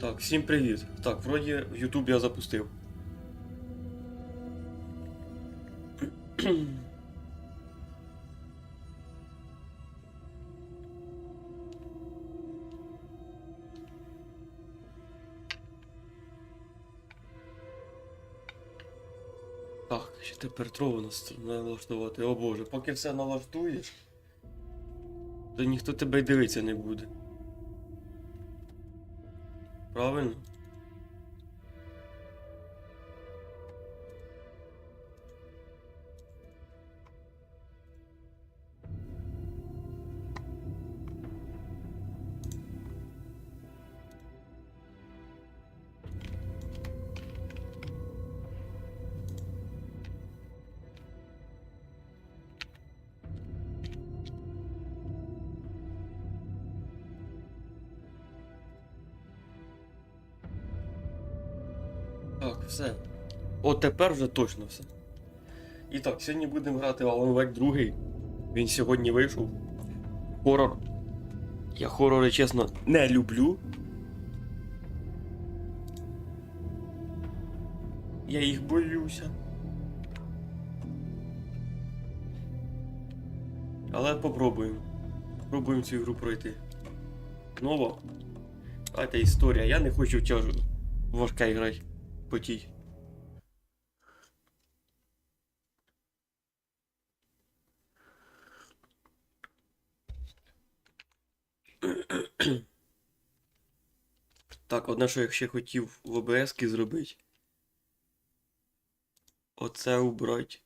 Так, всім привіт. Так, вроді в YouTube я запустив. Так, ще тепер трову налаштувати. О боже, поки все налаштуєш, то ніхто тебе й дивитися не буде. Правильно? Так, все. От тепер вже точно все. І так, сьогодні будемо грати в Алан Вейк 2. Він сьогодні вийшов. Хорор. Я хорори, чесно, не люблю. Я їх боюся. Але попробуємо. Попробуємо цю ігру пройти. Нова. А це історія. Я не хочу важка грати по тій. Так, одне, що я ще хотів в ОБС-ки зробити. Оце убрати.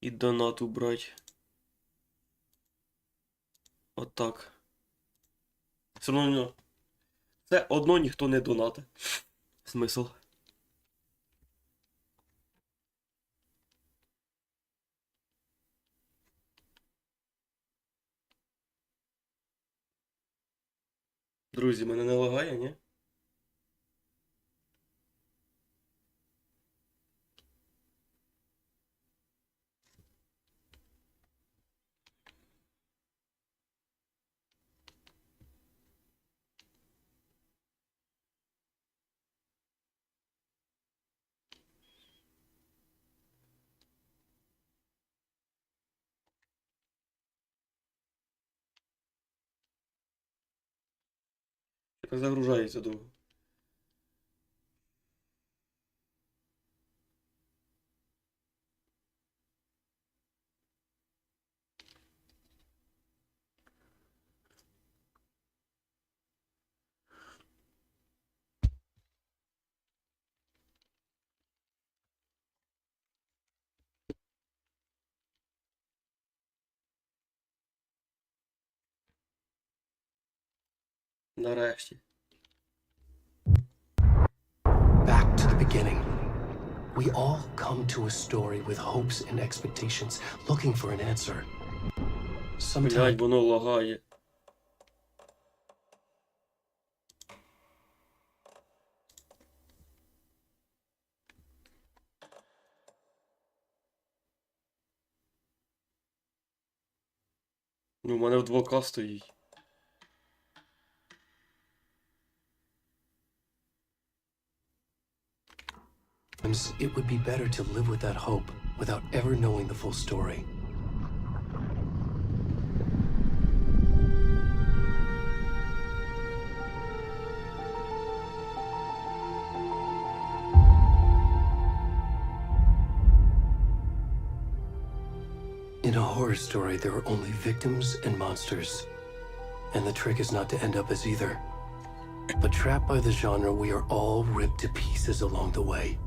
І донат убрати. Отак. Все одно. Це одно ніхто не донатить. Смисл. Друзі, мене не лагає, ні? Так загружається довго. Нарешті. Back to the beginning. We all come to a story with hopes and expectations, looking for an answer. Блядь, Sometimes воно лагає. Ну, у мене в 2К стоїть. it would be better to live with that hope without ever knowing the full story. In a horror story, there are only victims and monsters. And the trick is not to end up as either. But trapped by the genre, we are all ripped to pieces along the way.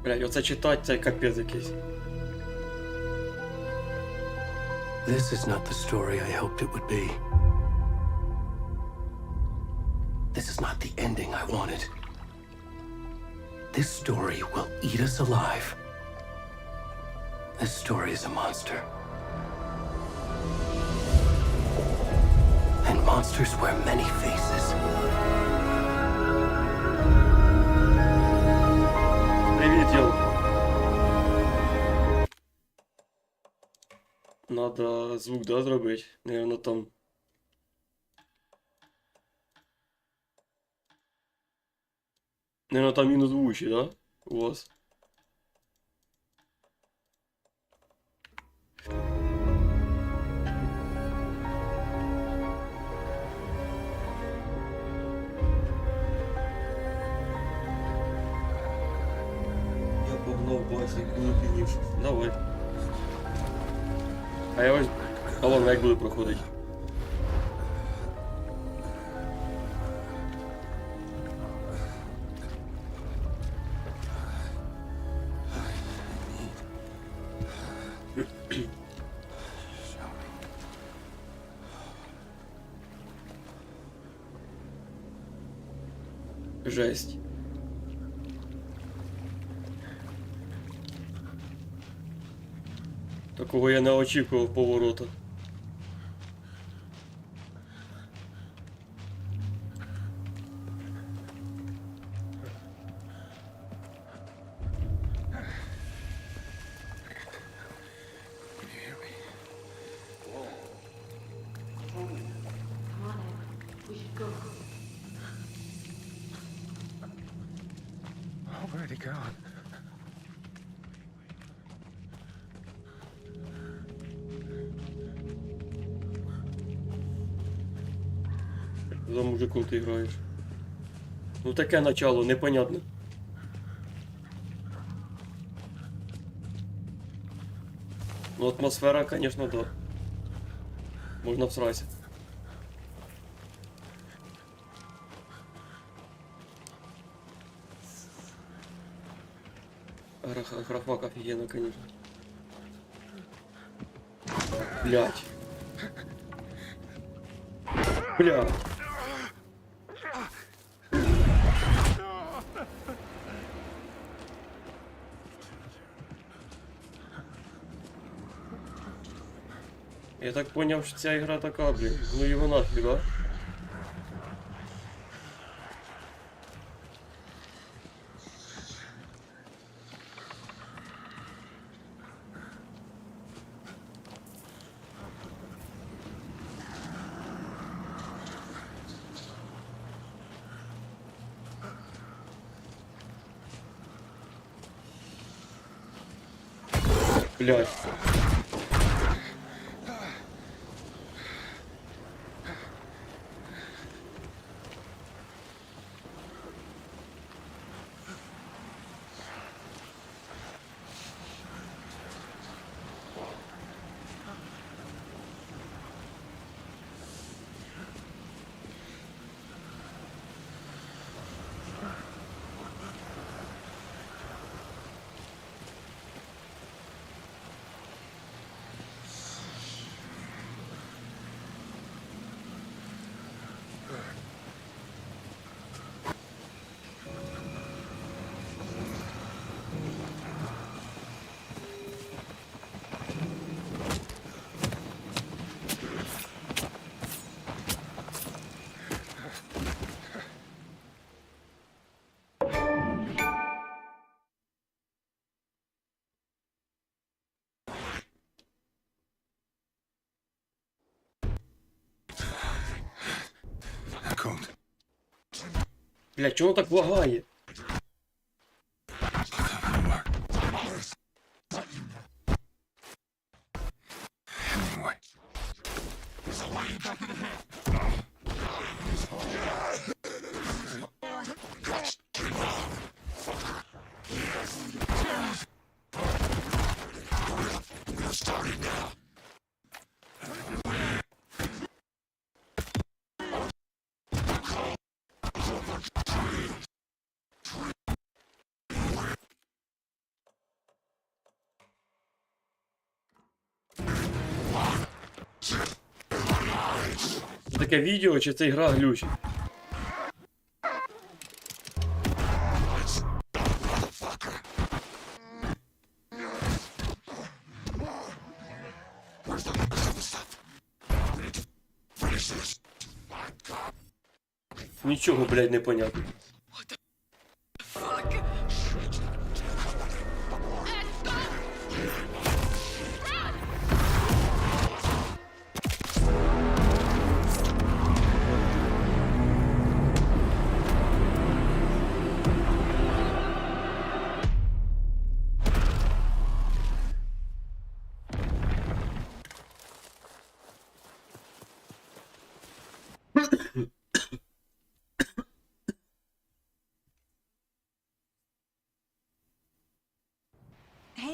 Блядь, оце читать, це капець якийсь. This is not the story I hoped it would be. This is not the ending I wanted. This story will eat us alive. This story is a monster. And monsters wear many faces. Привіт, йоу. Надо звук, да, зробити? Наверно, там. Наверно, там мінус вуші, да? У вас. Я погнав басик, буду пізніше. Давай. А я ось Алан Вейк буду проходити. Жесть. Такого я не очікував повороту. Where'd he go? За мужиком ти граєш. Ну таке начало, непонятне. Ну атмосфера, конечно, да. Можна всраться. Графак офигенно, конечно. Блять. Блять. Я так понял, що ця ігра така, блін. Ну його нафіг, да? Блядь. Блядь, чого так лагає? Це таке відео, чи це гра глючить? Нічого, блядь, не понятно.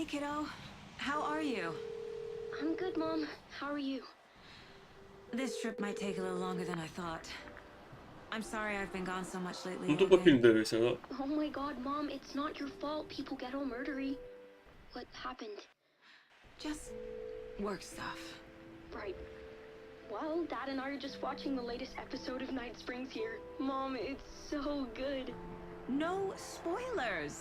kiddo. How are you? I'm good, Mom. How are you? This trip might take a little longer than I thought. I'm sorry I've been gone so much lately. Ну тупо фільм дивився, да? Oh my god, Mom, it's not your fault people get all murdery. What happened? Just work stuff. Right. Well, Dad and I are just watching the latest episode of Night Springs here. Mom, it's so good. No spoilers.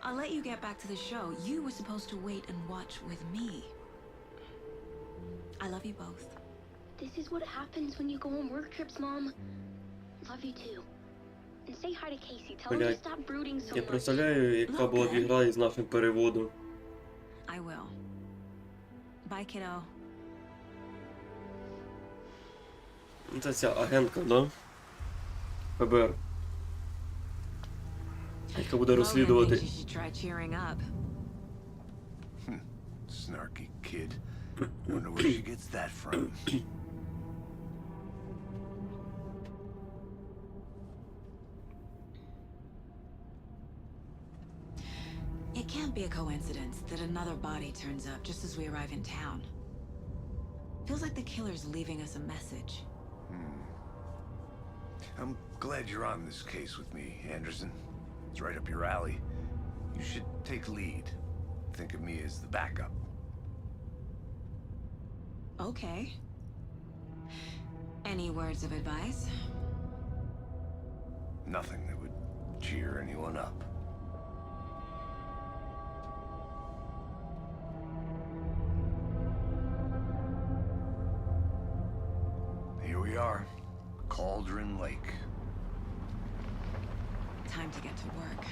I'll let you get back to the show. You were supposed to wait and watch with me. I love you both. This is what happens when you go on work trips, Mom. Love you too. And say hi to Casey. Tell him to Блядь, stop brooding so я much. представляю, яка була б ігра із нашим переводом. I will. Bye, kiddo. Це ця агентка, да? ФБР. Яка буде Logan thinks розслідувати. you should try cheering up. Snarky kid. Wonder where she gets that from. It can't be a coincidence that another body turns up just as we arrive in town. Feels like the killer's leaving us a message. I'm glad you're on this case with me, Anderson. It's right up your alley. You should take lead. Think of me as the backup. Okay. Any words of advice? Nothing that would cheer anyone up. Here we are, Cauldron Lake. Time to get to work.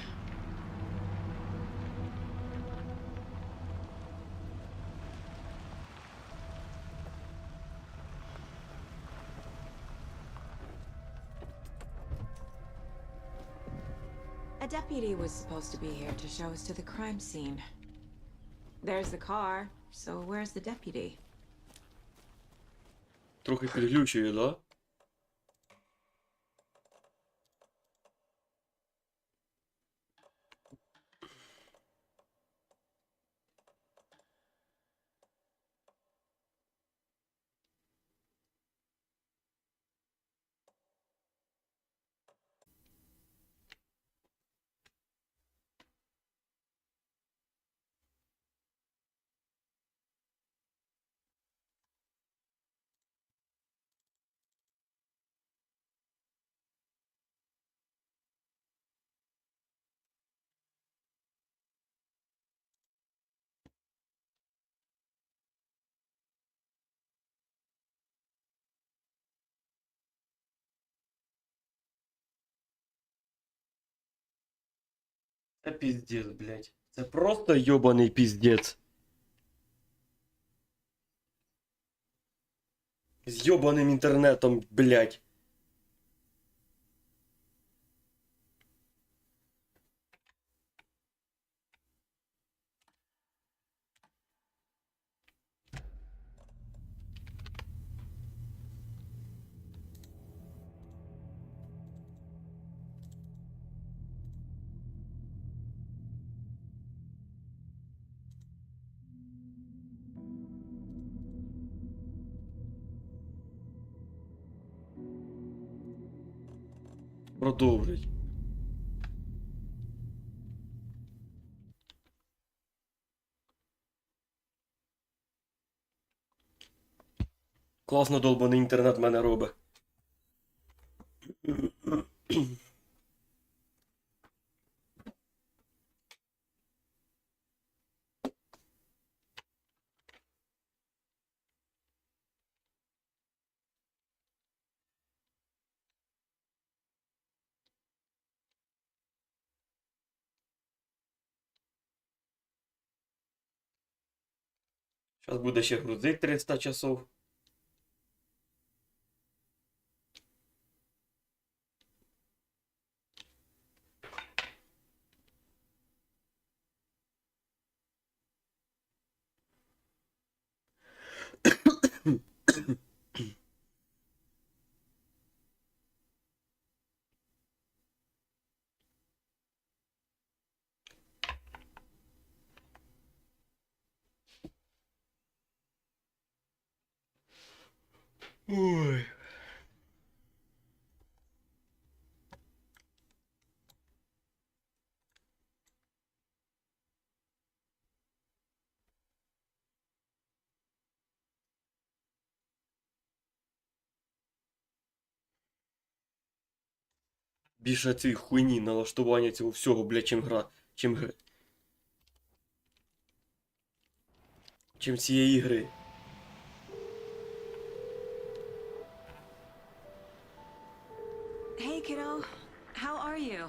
A deputy was supposed to be here to show us to the crime scene. There's the car, so where's the deputy? Трохи підглючує, да? Це піздець, блядь. Це просто йобаний піздець. З йобаним інтернетом, блядь. Продовжить. Класно долбаний інтернет в мене робить. Зараз буде ще грузить 300 часов. більше цієї хуйні, налаштування цього всього, бля, чим цієї ігри. Hey, kiddo. How are you?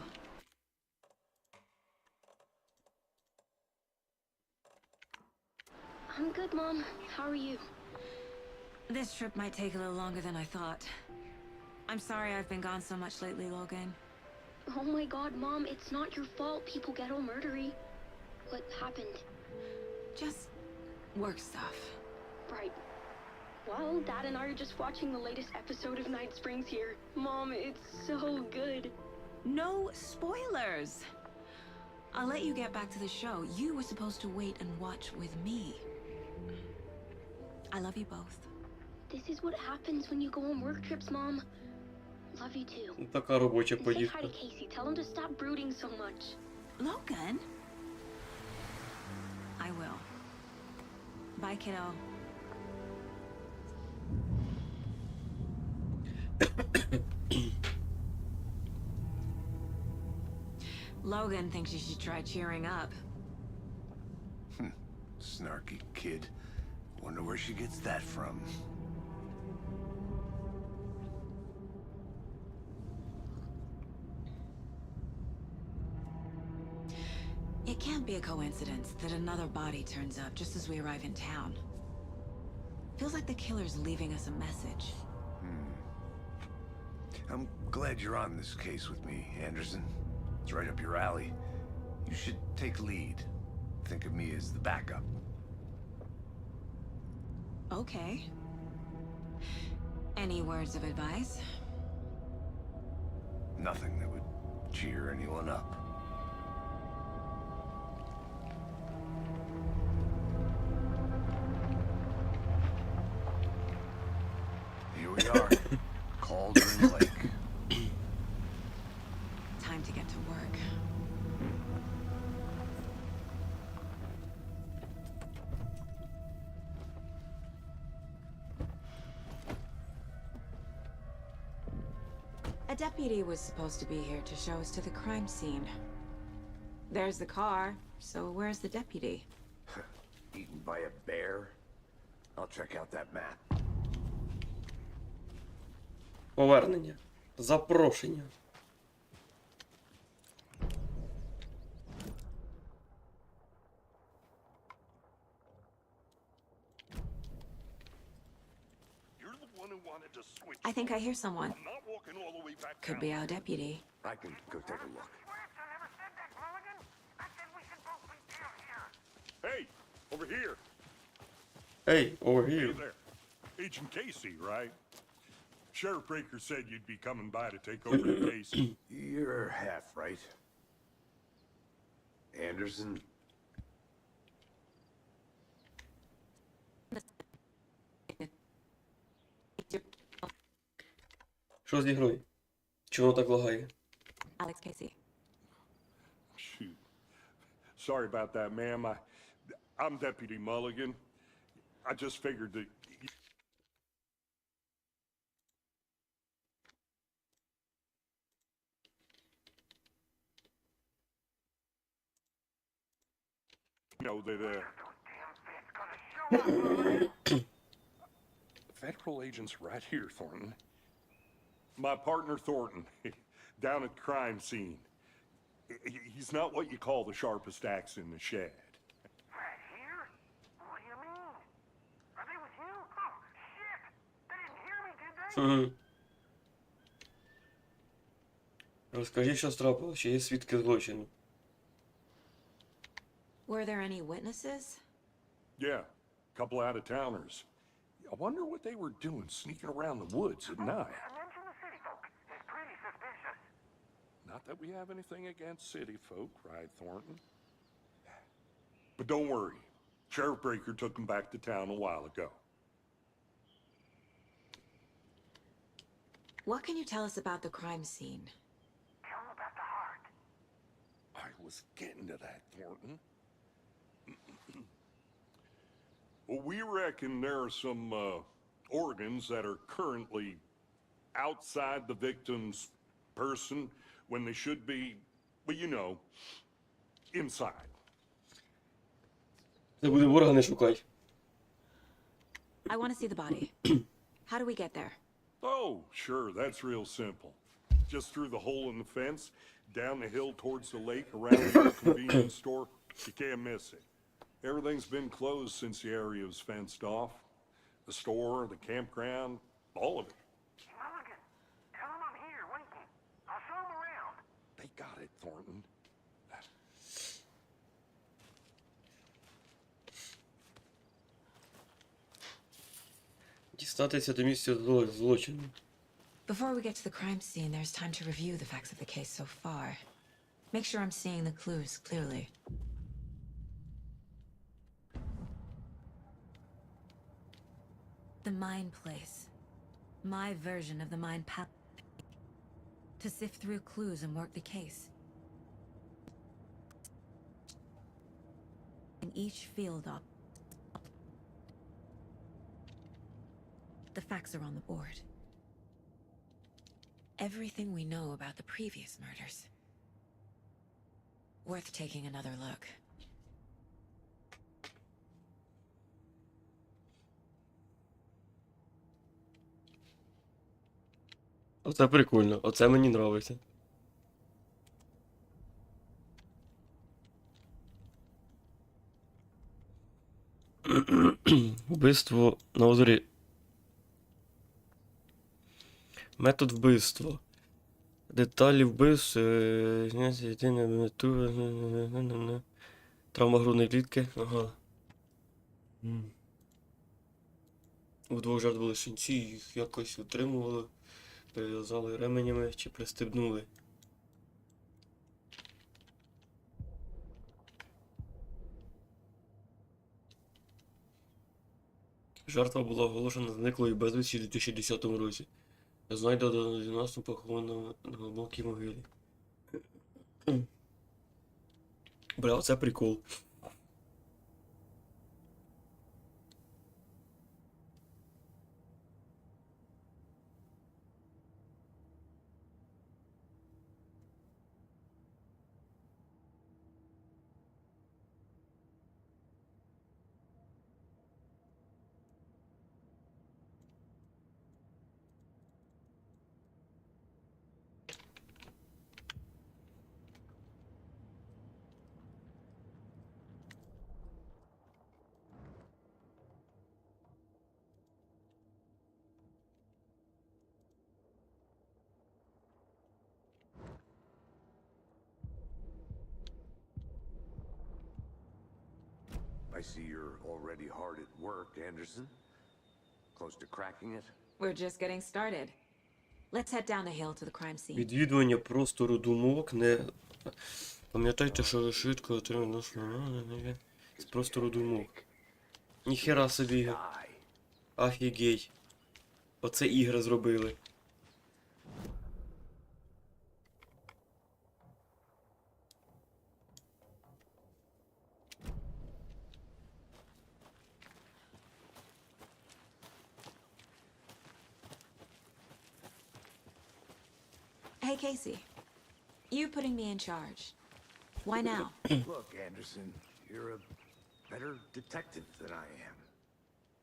I'm good, Mom. How are you? This trip might take a little longer than I thought. I'm sorry I've been gone so much lately, Logan. Oh my god, Mom, it's not your fault people get all murdery. What happened? Just work stuff. Right. Well, Dad and I are just watching the latest episode of Night Springs here. Mom, it's so good. No spoilers! I'll let you get back to the show. You were supposed to wait and watch with me. I love you both. This is what happens when you go on work trips, Mom. Love you too. Така робоча And say hi поїздка. to Casey. Tell him to stop brooding so much. Logan? I will. Bye, kiddo. Logan thinks you should try cheering up. Snarky kid. Wonder where she gets that from. It can't be a coincidence that another body turns up just as we arrive in town. Feels like the killer's leaving us a message. I'm glad you're on this case with me, Anderson. It's right up your alley. You should take lead. Think of me as the backup. Okay. Any words of advice? Nothing that would cheer anyone up. Here we are. Cauldron Lake. Time to get to work. A deputy was supposed to be here to show us to the crime scene. There's the car, so where's the deputy? Eaten by a bear? I'll check out that map. Повернення. Запрошення. You're the one who wanted to switch. I think I hear someone. I'm not walking all the way back Could down. be our deputy. I can go take a look. Hey, over here. Hey, over Hey here. there. Agent Casey, right? Sheriff Breaker said you'd be coming by to take over the case. You're half right. Anderson? Що з ігрою? Чого воно так лагає? Alex Casey. Shoot. Sorry about that, ma'am. I'm Deputy Mulligan. I just figured that... You know that, Federal agents right here, Thornton. My partner, Thornton, down at the crime scene. He's not what you call the sharpest axe in the shed. Right here? What do you mean? Are they with you? Oh, shit! They didn't hear me, did they? Угу. Розкажи, що трапилося, чи є свідки злочину. Were there any witnesses? Yeah, a couple out-of-towners. I wonder what they were doing sneaking around the woods at night. I mentioned the city folk. It's pretty suspicious. Not that we have anything against city folk, cried Thornton. But don't worry. Sheriff Breaker took them back to town a while ago. What can you tell us about the crime scene? Tell them about the heart. I was getting to that, Thornton. Well, we reckon there are some organs that are currently outside the victim's person, when they should be, well, you know, inside. Це буде ворога не шукай. I want to see the body. How do we get there? Oh, sure, that's real simple. Just through the hole in the fence, down the hill towards the lake, around the convenience store. You can't miss it. Everything's been closed since the area was fenced off. The store, the campground, all of it. Mulligan, tell him I'm here, waiting. I'll show him around. They got it, Thornton. Дістатися до місця злочину. Before we get to the crime scene, there's time to review the facts of the case so far. Make sure I'm seeing the clues clearly. The mind place. My version of the mind path. To sift through clues and work the case. In each field up. The facts are on the board. Everything we know about the previous murders. Worth taking another look. Оце прикольно, оце мені нравиться. Вбивство на озері. Метод вбивства. Деталі вбивств. Травма грудної клітки. Ага. У двох жертв були шинці, їх якось утримували, перев'язали ременями чи пристебнули. Жертва була оголошена зниклою безвісті у 2010 році. Знайдено на 12-му поховано на глибокій могилі. Бля, оце прикол. I see you're already hard at work, Anderson. Close to cracking it? We're just getting started. Let's head down the hill to the crime scene. Відвідування простору думок не... Пам'ятайте, що ви швидко отримали з простору думок. Ніхера собі. Die. Офігеть. Оце ігри зробили. Hey, Casey. You putting me in charge. Why now? Look, Anderson, you're a better detective than I am.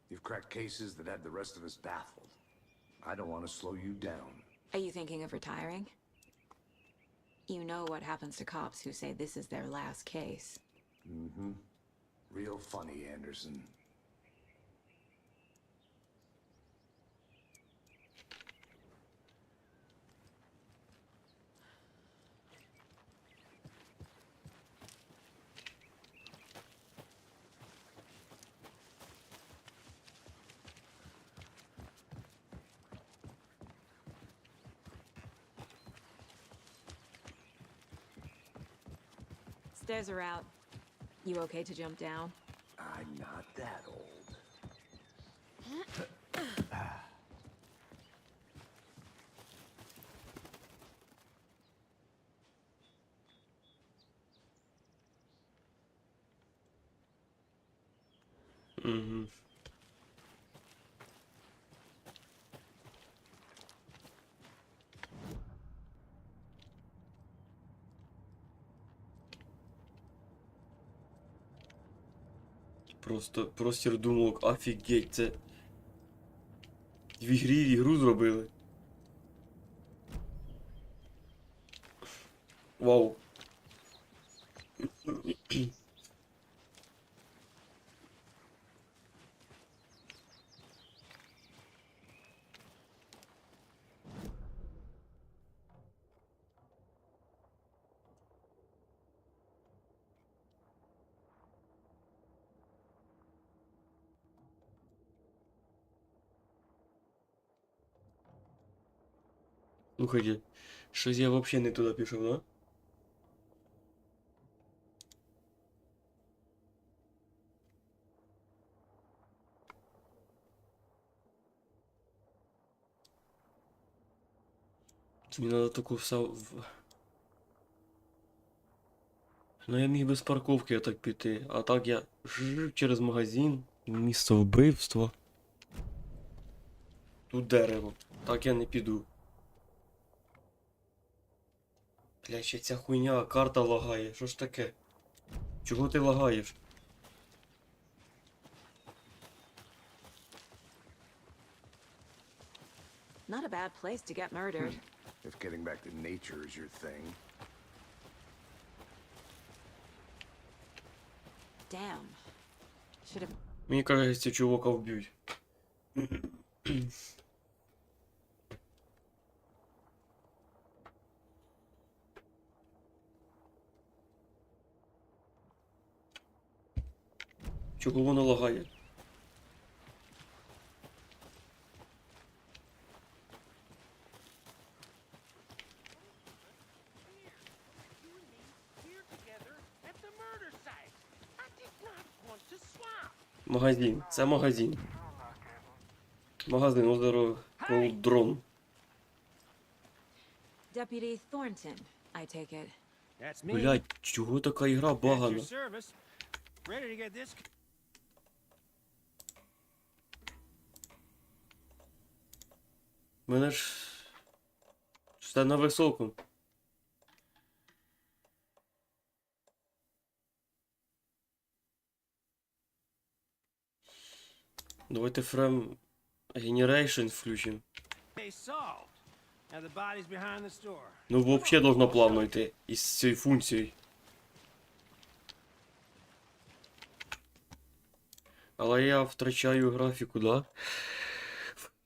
You've cracked cases that had the rest of us baffled. I don't want to slow you down. Are you thinking of retiring? You know what happens to cops who say this is their last case. Mm-hmm. Real funny, Anderson. Stairs are out. You okay to jump down? I'm not that old. Угу. Просто простір думок, офігеть, це в ігрі ігру зробили. Вау. Слухайте, щось я взагалі не туди пішов, да? Мені треба таку Ну я міг без парковки отак піти, а так я через магазин, місце вбивства. Тут дерево, так я не піду. Бля, ще ця хуйня, карта лагає, що ж таке? Чого ти лагаєш? Not a bad place to get murdered. If getting back to nature is your thing. Damn. Should have. Мені кажеться, чувака вб'ють. Чого воно лагає? Магазин. Це магазин. Магазин озеро Колдрон. Deputy Thornton, I take it. That's me. Блять, чого така ігра At багана? your service. Ready to get this. Мене ж все на високому. Давайте фрейм Generation включимо. Case solved. Now the body's behind the store. Ну взагалі должно плавно йти із цією функцією. Але я втрачаю графіку, да?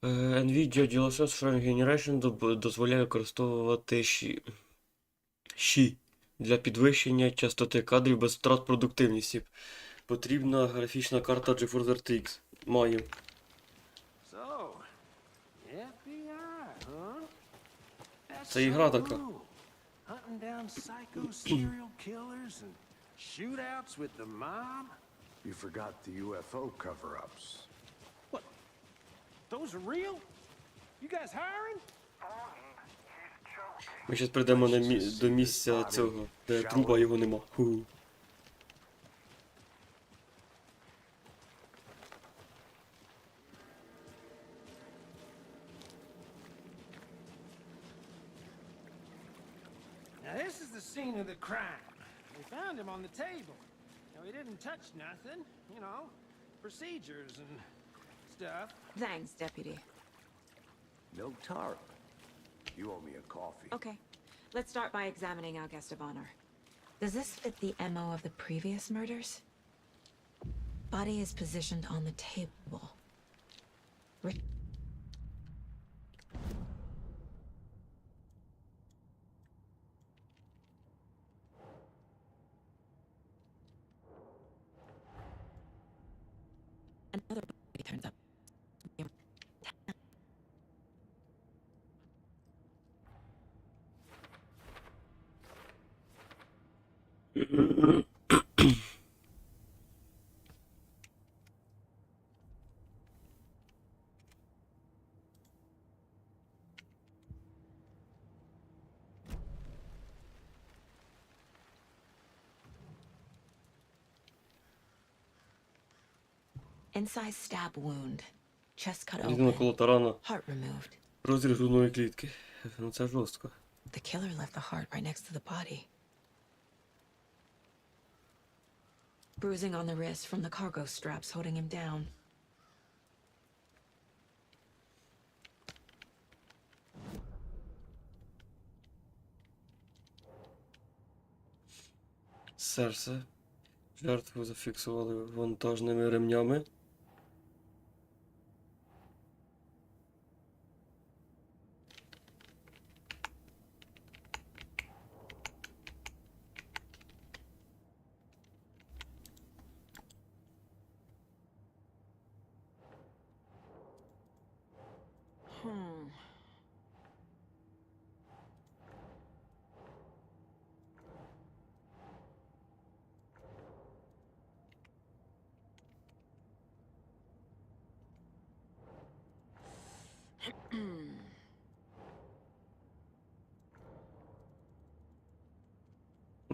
NVIDIA DLSS Frame Generation дозволяє використовувати щі для підвищення частоти кадрів без втрат продуктивності. Потрібна графічна карта GeForce RTX. Маю. So, FBI, huh? That's Це ігра so така. cool. Hunting down psycho serial killers and shootouts with the mob. You forgot the UFO cover-ups. What? Those are real? You guys hiring? Ми зараз прийдемо до місця цього, де труба його нема. Ху. Now this is the scene of the crime. We found him on the table. Now he didn't touch nothing, you know, procedures and stuff. Thanks, Deputy. No tarp. You owe me a coffee. Okay, let's start by examining our guest of honor. Does this fit the MO of the previous murders? Body is positioned on the table. Another body turns up. Incised stab wound. Chest cut Різно open. коло тарана. Heart removed. Розріз грудної клітки. Ну це жорстко. The killer left the heart right next to the body. Bruising on the wrist from the cargo straps holding him down. Серце. Жертву зафіксували вантажними ремнями.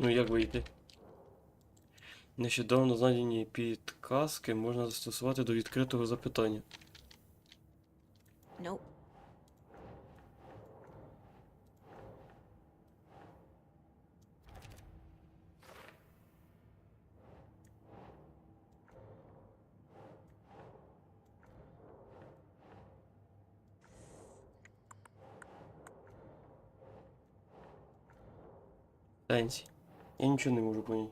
Ну як вийти? Нещодавно знайдені підказки можна застосувати до відкритого запитання. Nope. Сенсі. Я нічого не можу поняти.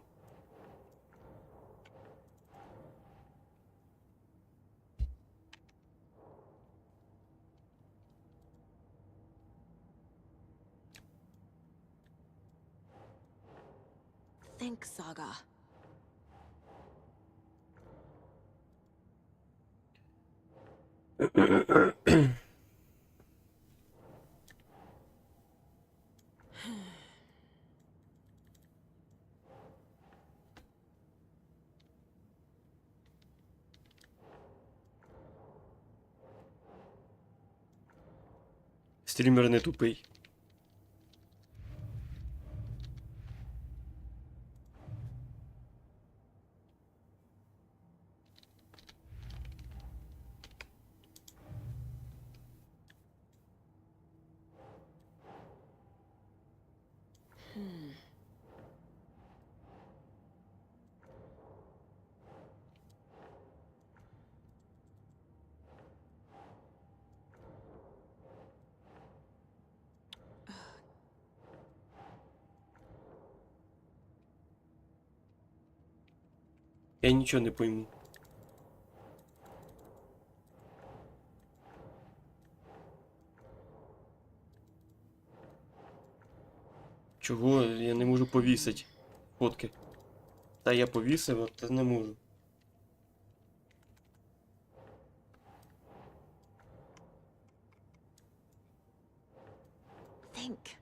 Think, Saga. Стрімер не тупий. Я нічого не пойму. Чого я не можу повісити фотки? Та я повісив, а та не можу. Think.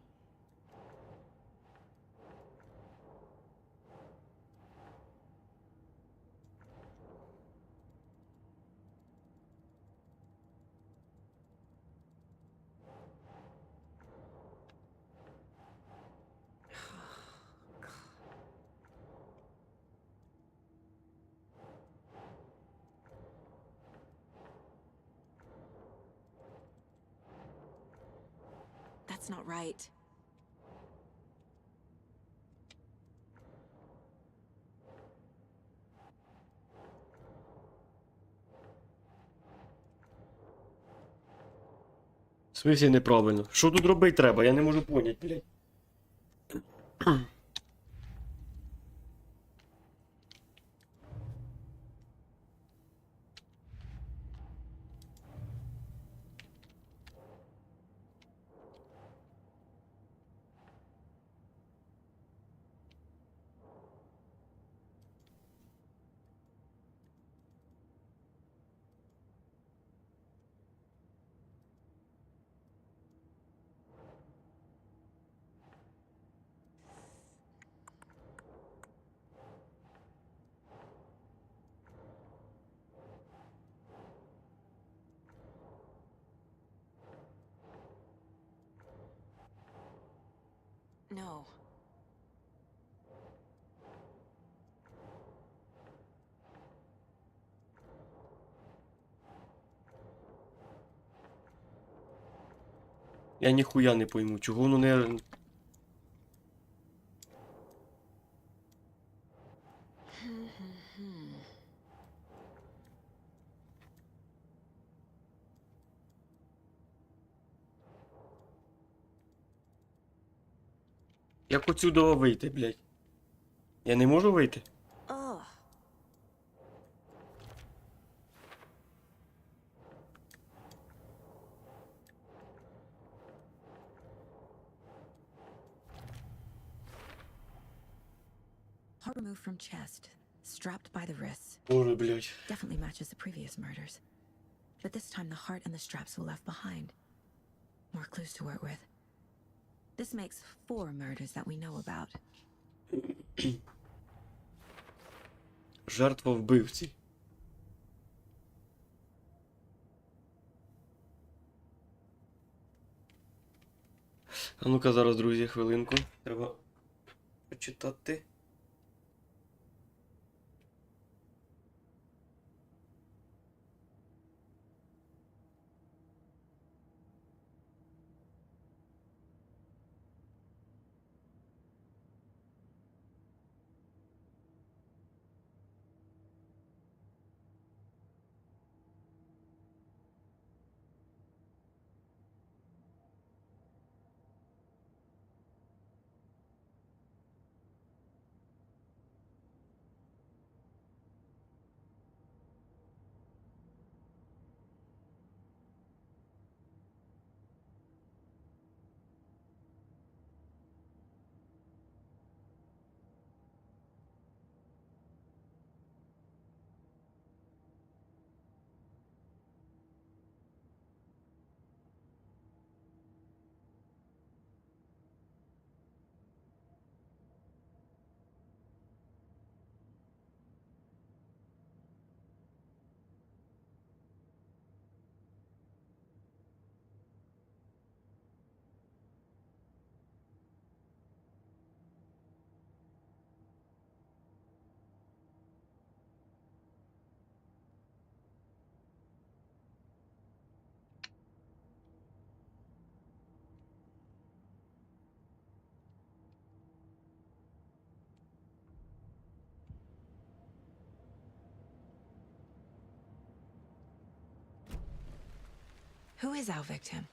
That's not right. В смислі неправильно. Що тут робити треба? Я не можу поняти, блядь. No. Я ніхуя не пойму, чого воно не... Як отсюди вийти, блядь? Я не можу вийти? Ugh. Heart removed from chest, strapped by the wrists. Боже, блядь. Definitely matches the previous murders. But this time the heart and the straps were left behind. More clues to work with. This makes 4 murders that we know about. Жертва вбивці. А ну-ка зараз, друзі, хвилинку. Треба почитати. Who is our victim?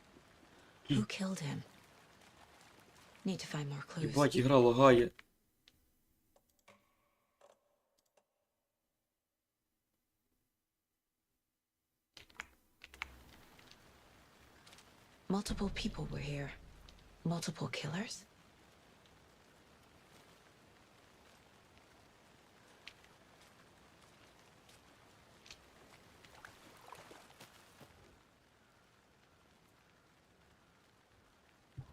Who killed him? Need to find more clues. Єбать, ігра лагає. Multiple people were here. Multiple killers?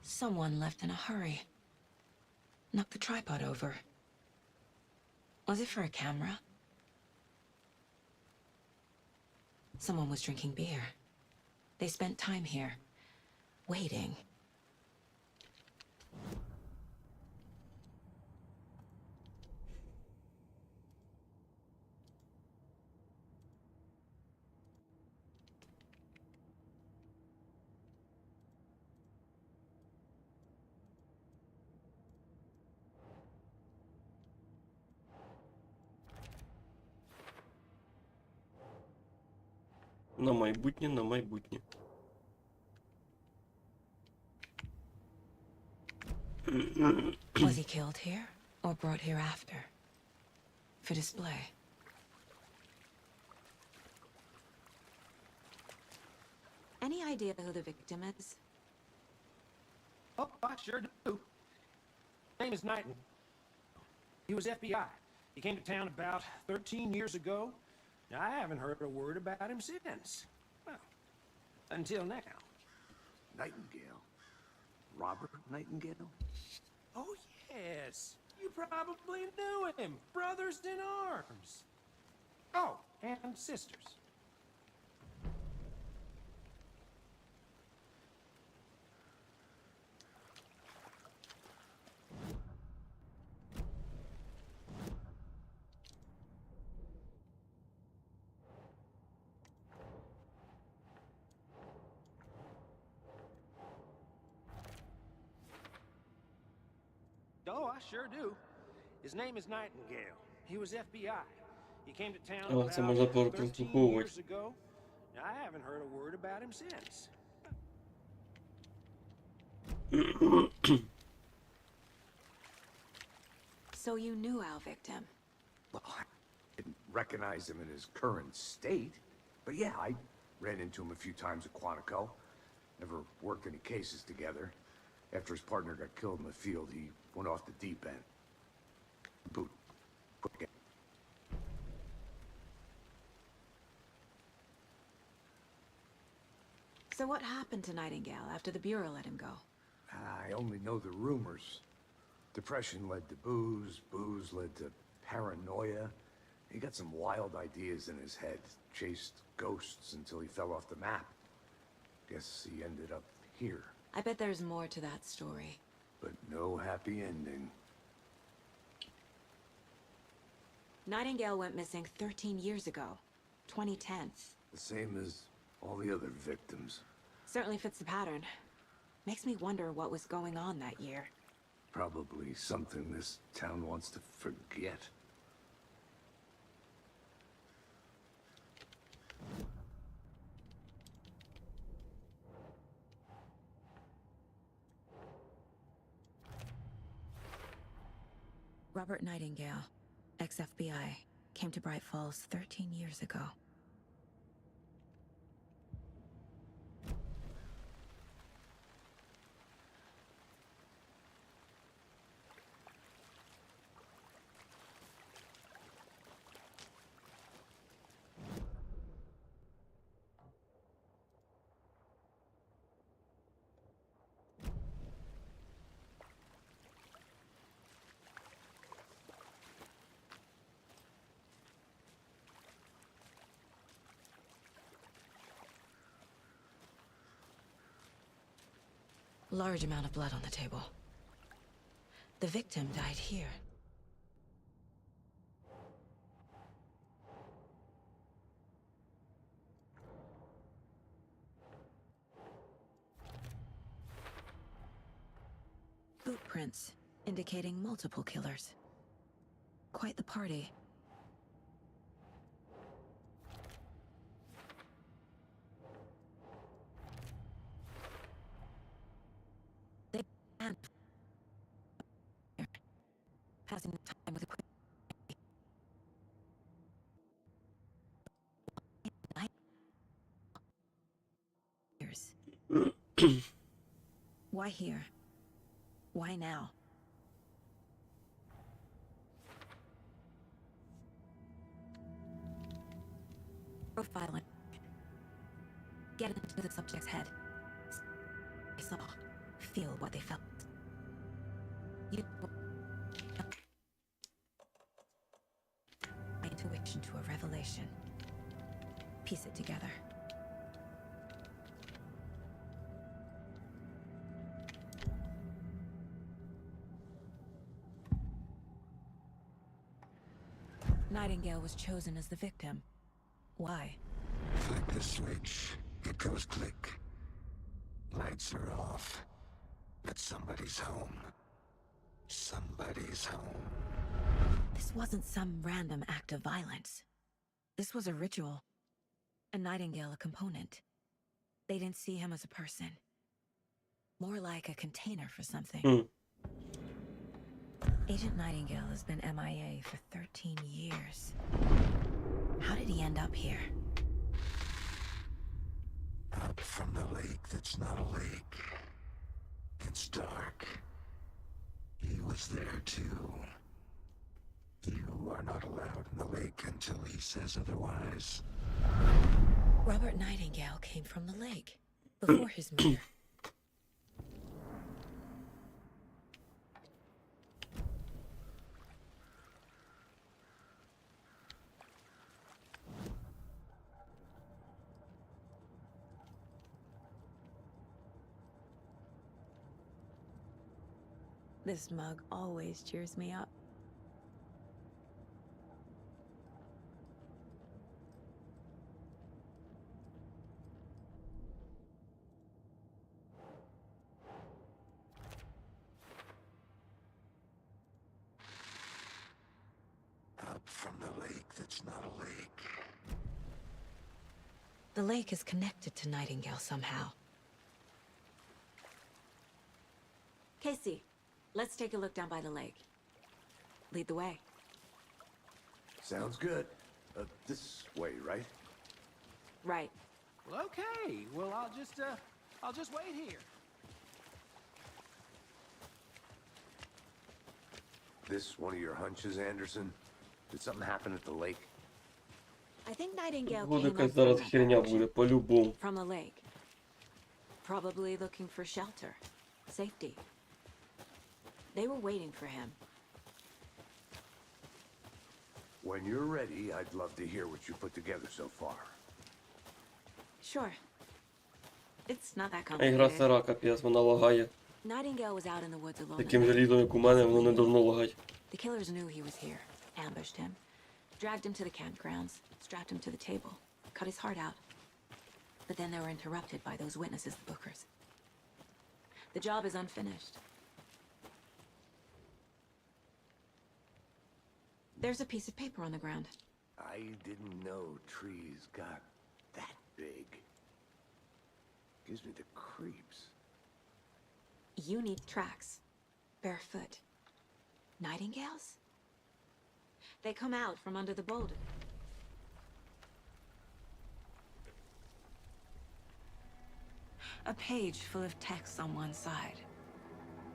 Someone left in a hurry. Knocked the tripod over. Was it for a camera? Someone was drinking beer. They spent time here, waiting. На майбутнє, на майбутнє. Was he killed here or brought here after? For display. Any idea who the victim is? Oh, I sure do. Name is Knighton. He was FBI. He came to town about 13 years ago. I haven't heard a word about him since. Well, until now. Nightingale? Robert Nightingale? Oh, yes. You probably knew him. Brothers in arms. Oh, and sisters. Oh, I sure do. His name is Nightingale. He was FBI. He came to town О, це можна about 13 прослуховувати. years ago. I haven't heard a word about him since. So you knew our victim. Well, I didn't recognize him in his current state. But yeah, I ran into him a few times at Quantico. Never worked any cases together. After his partner got killed in the field, he went off the deep end. Boot. So what happened to Nightingale after the Bureau let him go? I only know the rumors. Depression led to booze, booze led to paranoia. He got some wild ideas in his head, chased ghosts until he fell off the map. Guess he ended up here, I bet there's more to that story. but no happy ending. Nightingale went missing 13 years ago. 2010. The same as all the other victims. Certainly fits the pattern. Makes me wonder what was going on that year. Probably something this town wants to forget. Robert Nightingale, ex-FBI, came to Bright Falls 13 years ago. Large amount of blood on the table. The victim died here. Footprints indicating multiple killers. Quite the party. Passing time with a quick years. Why here? Why now? Profiling. Get into the subject's head. They saw, feel what they felt. You my intuition to a revelation. Piece it together. Nightingale was chosen as the victim. Why? Flick the switch, it goes click. Lights are off. But somebody's home. Somebody's home. This wasn't some random act of violence. This was a ritual. And Nightingale a component. They didn't see him as a person. More like a container for something. Agent Nightingale has been MIA for 13 years. How did he end up here? Up from the lake that's not a lake. It's dark. He was there too. You are not allowed in the lake until he says otherwise. Robert Nightingale came from the lake. Before his murder. This mug always cheers me up. Up from the lake that's not a lake. The lake is connected to Nightingale somehow. Casey, let's take a look down by the lake. Lead the way. Sounds good. This way, right? Right. Well, okay. Well, I'll just wait here. This one of your hunches, Anderson? Did something happen at the lake? I think Nightingale Буде came якась up зараз from that херня direction, буде, по-любому. from the lake. Probably looking for shelter, safety. They were waiting for him. When you're ready, I'd love to hear what you put together so far. Sure. It's not that А ігра complicated. сира, капець, вона лагає. Nightingale was out in the woods alone. Таким желізом, як у мене, воно не должно лагати. The killers knew he was here, ambushed him, dragged him to the campgrounds, strapped him to the table, cut his heart out. But then they were interrupted by those witnesses, the Bookers. The job is unfinished. There's a piece of paper on the ground. I didn't know trees got that big. Gives me the creeps. You need tracks. Barefoot. Nightingales? They come out from under the boulder. A page full of text on one side.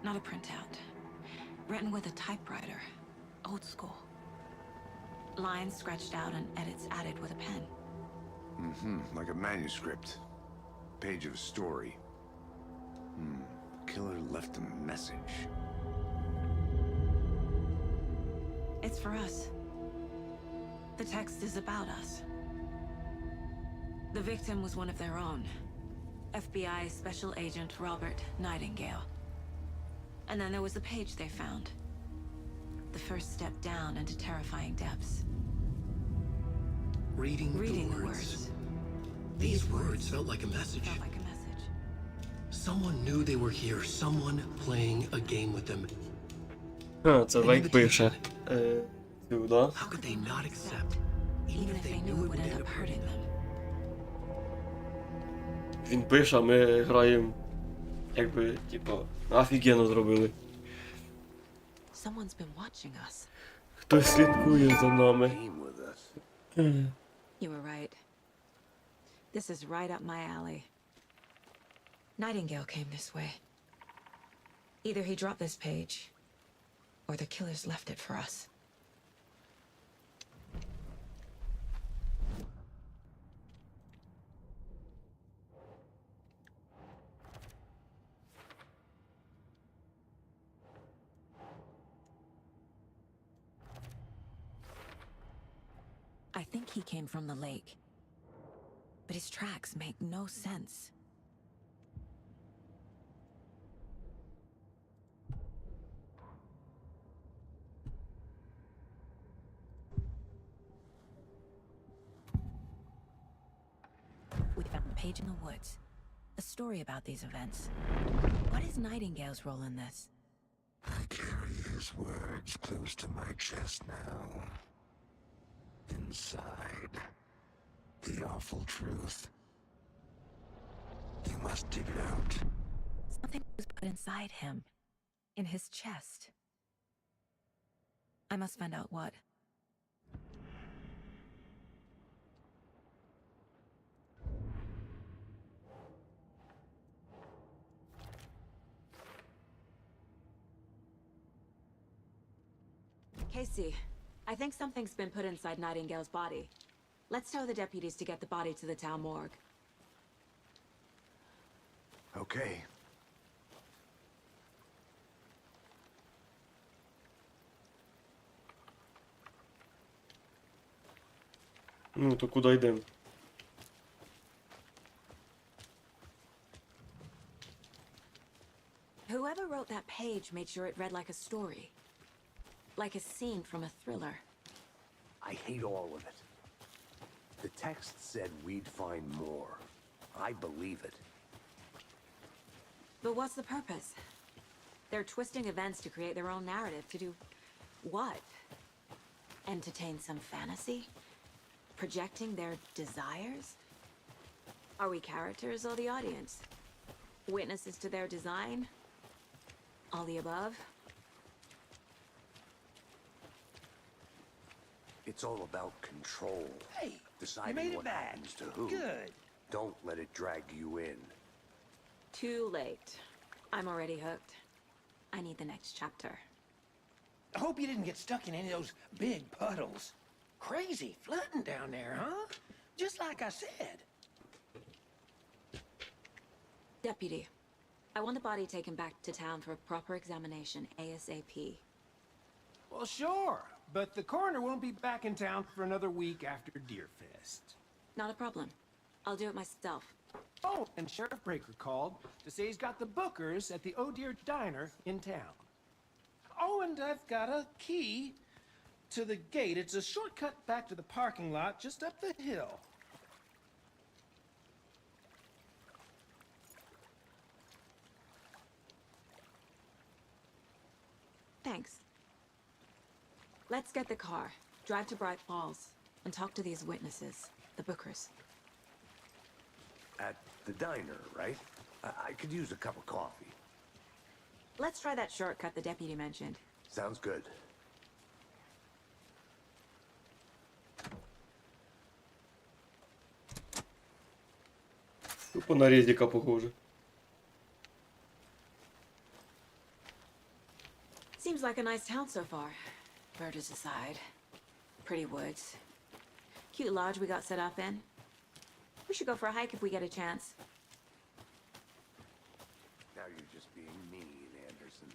Not a printout. Written with a typewriter. Old school. Lines scratched out and edits added with a pen. Like a manuscript. Page of a story. Killer left a message. It's for us. The text is about us. The victim was one of their own. FBI Special Agent Robert Nightingale. And then there was the page they found. The first step down into terrifying depths. Reading Reading the words. These These words felt like a message. Felt like a message. Someone knew they were here. Someone playing a game with them. А, це Вейк пише. Сюди. How could they not accept, Even if they knew it would end up hurting them. Він пише, а ми граємо, якби, типу, офігенно зробили. Someone's been watching us. Хтось слідкує за нами. Came with us. You were right. This is right up my alley. Nightingale came this way. Either he dropped this page, or the killers left it for us. I think he came from the lake. But his tracks make no sense. We found a page in the woods. A story about these events. What is Nightingale's role in this? I carry his words close to my chest now. Inside, the awful truth. You must dig it out. Something was put inside him. In his chest. I must find out what. Casey, I think something's been put inside Nightingale's body. Let's tell the deputies to get the body to the town morgue. Okay. Ну, то куди йдемо? Whoever wrote that page made sure it read like a story. Like a scene from a thriller. I hate all of it. The text said we'd find more. I believe it. But what's the purpose? They're twisting events to create their own narrative. To do what? Entertain some fantasy? Projecting their desires? Are we characters or the audience? Witnesses to their design? All the above? It's all about control. Hey, you Deciding made it what back. happens to who. Good. Don't let it drag you in. Too late. I'm already hooked. I need the next chapter. I hope you didn't get stuck in any of those big puddles. Crazy flooding down there, huh? Just like I said. Deputy, I want the body taken back to town for a proper examination ASAP. Well, sure, but the coroner won't be back in town for another week after Deerfest. Not a problem. I'll do it myself. Oh, and Sheriff Breaker called to say he's got the bookers at the Oh Dear Diner in town. Oh, and I've got a key to the gate. It's a shortcut back to the parking lot just up the hill. Thanks. Let's get the car, drive to Bright Falls, and talk to these witnesses, the bookers. At the diner, right? I could use a cup of coffee. Let's try that shortcut the deputy mentioned. Sounds good. Тупо на резика похоже. Seems like a nice town so far. Murders aside. Pretty woods. Cute lodge we got set up in. We should go for a hike if we get a chance. Now you're just being mean, Anderson.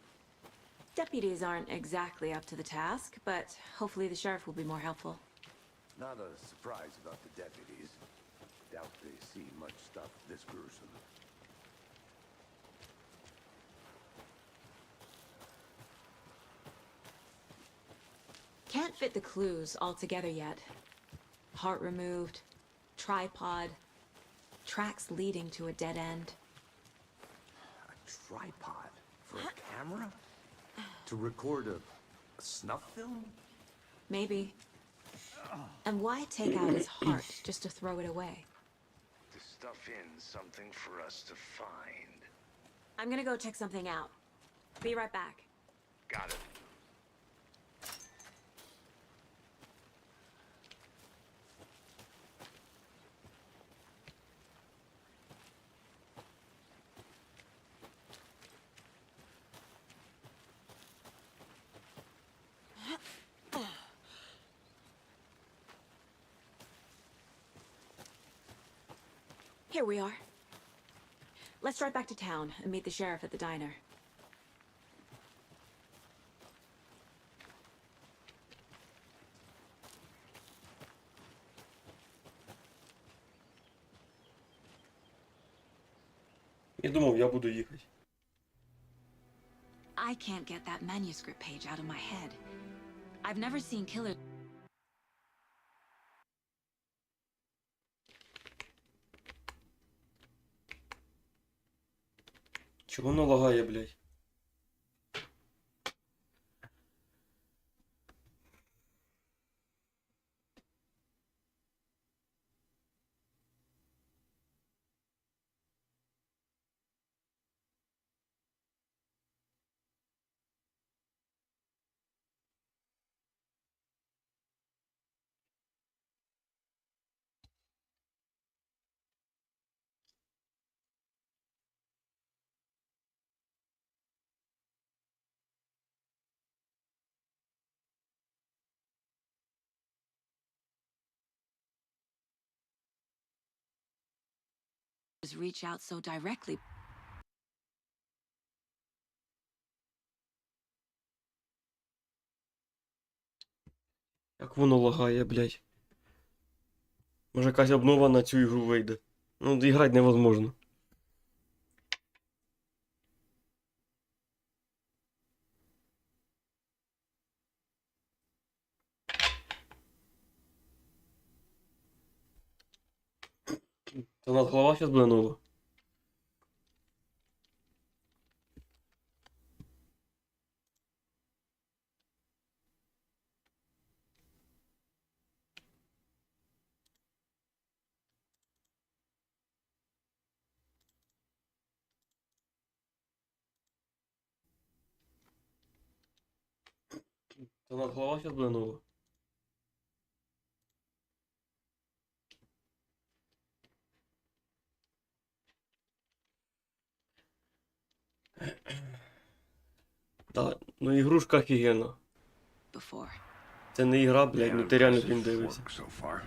Deputies aren't exactly up to the task, but hopefully the sheriff will be more helpful. Not a surprise about the deputies. Doubt they see much stuff this gruesome. Can't fit the clues all together yet. Heart removed, tripod, tracks leading to a dead end. A tripod for a camera? To record a snuff film? Maybe. And why take out his heart just to throw it away? To stuff in something for us to find. I'm gonna go check something out. Be right back. Got it. Here we are. Let's drive back to town and meet the sheriff at the diner. Я думав, я буду їхати. I can't get that manuscript page out of my head. I've never seen killers. Чого воно лагає, блядь? Reach out so directly. Як воно лагає, блядь. Може якась обнова на цю ігру вийде. Ну, іграти невозможно. У нас голова зараз буде нова. У нас голова зараз буде нова. Да, ну ігрушка офігенна. Before. Це не ігра, блядь, ну ти реально фільм Impressive дивишся. work so far.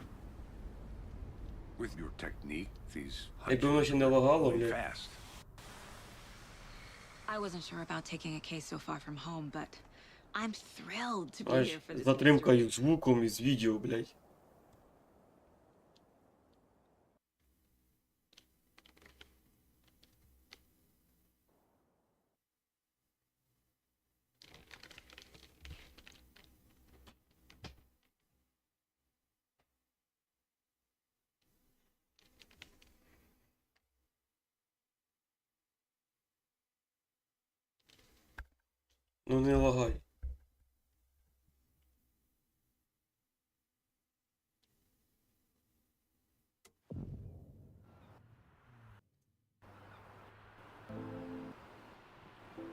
With your technique, these Якби воно ще не лагало, really блядь. fast. I wasn't sure about taking a case so far from home, but I'm thrilled to be Аж here for з this затримкою звуком і з відео, блядь. Ну не лагай.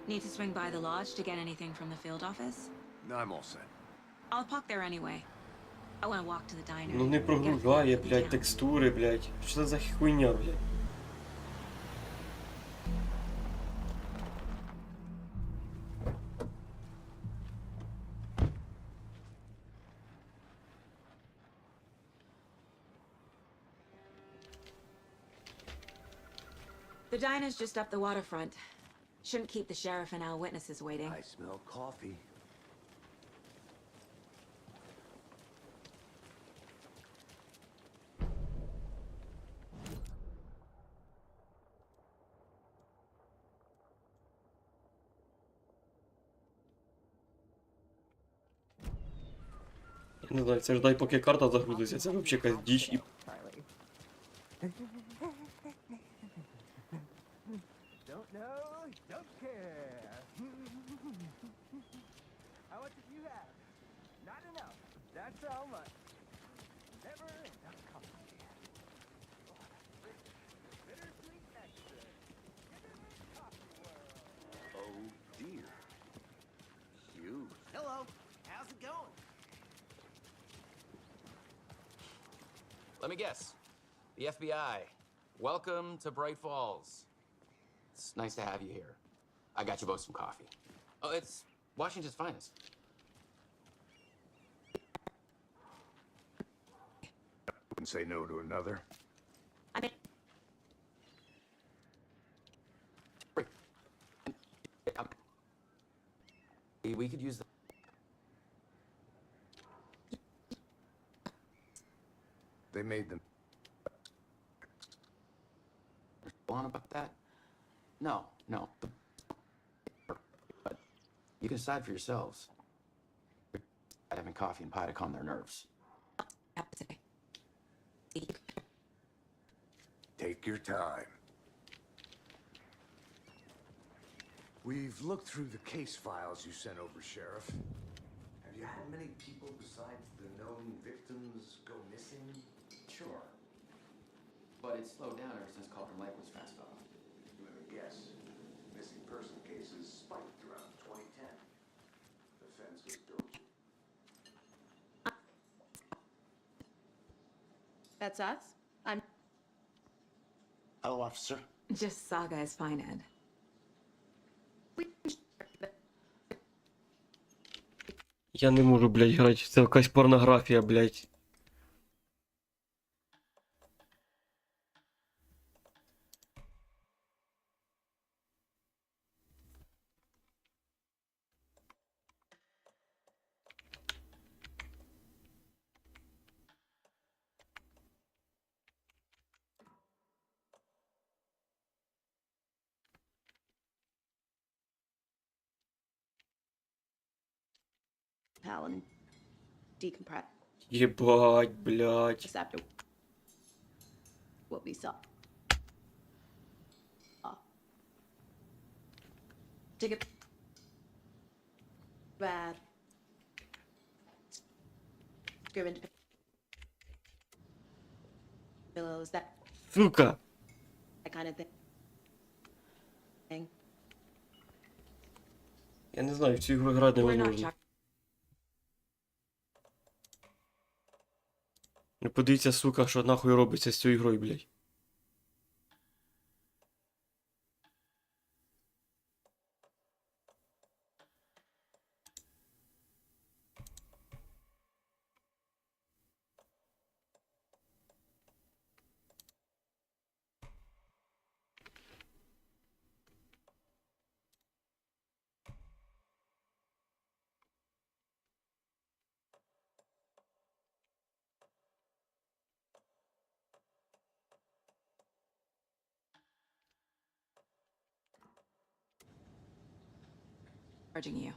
Need to swing by the lodge to get anything from the field office? No, I'm all set. I'll park there anyway. I want to walk to the diner. Ну не get a feel прогружає, for the блядь, town. текстури, блядь. Що це за хуйня, блядь? The diner's just up the waterfront. Shouldn't keep the sheriff and our witnesses waiting. I smell coffee. Я не знаю, це ж дай поки карта загрузиться, це взагалі якась діч і... Don't know, don't care. How much did you have? Not enough. That's how much. Never enough coffee. Bittersweet extra. Bittersweet coffee world. Oh dear. Cute. Hello. How's it going? Let me guess. The FBI. Welcome to Bright Falls. It's nice to have you here. I got you both some coffee. Oh, it's Washington's finest. Wouldn't say no to another. We could use the... They made them. On about that? No, no. But you can decide for yourselves. Having coffee and pie to calm their nerves. Take your time. We've looked through the case files you sent over, Sheriff. Have you had many people besides the known victims go missing? Sure. But it's slowed down ever since Calder Lake was fenced off. Let me guess. Missing person cases spiked around 2010. The fence was built. That's us? I'm Hello, officer. Just Saga's fine end. Я не можу, блядь, грати. Це якась порнографія, блядь. pal and decompress Єбать, блядь. after what we saw. Take it bad. Go into pillows, that Сука. kind of thing. Я не знаю, в цю ігру грати We're not невозможно. talking. Не подивіться, сука, що нахуй робиться з цією ігрою, блядь. Urging you.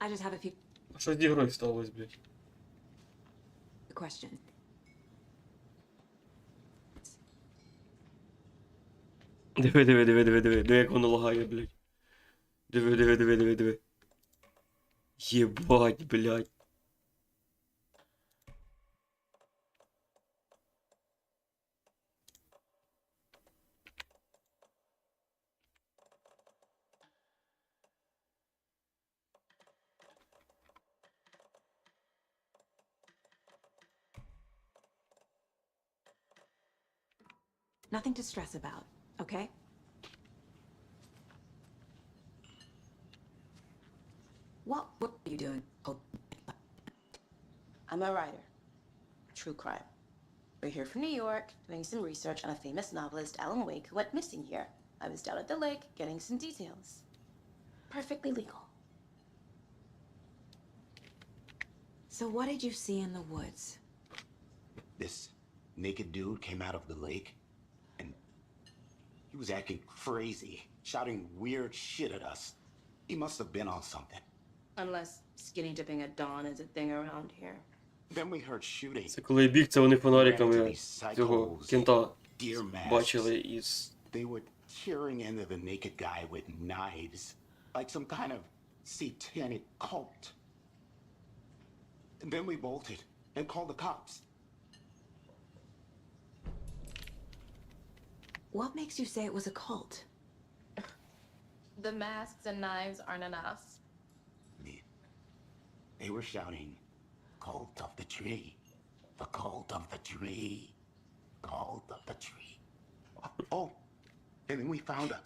I just have a few А що з ігрою сталося, блядь? questions. Диви, як воно лагає, блядь. Диви. Єбать, блядь. Nothing to stress about, okay? What are you doing? Oh, I'm a writer. True crime. We're here from New York, doing some research on a famous novelist, Alan Wake, who went missing here. I was down at the lake, getting some details. Perfectly legal. so what did you see in the woods? This naked dude came out of the lake, and he was acting crazy, shouting weird shit at us. He must have been on something. Unless skinny dipping at dawn is a thing around here. Then we heard shooting. Це коли біг, це вони We ran into фонариками these цього psychos, кента deer masks. бачили із... They were tearing into the naked guy with knives, like some kind of satanic cult. And then we bolted and called the cops. What makes you say it was a cult? The masks and knives aren't enough. They were shouting, "Cult of the tree, the cult of the tree, cult of the tree." Oh, and then we found her.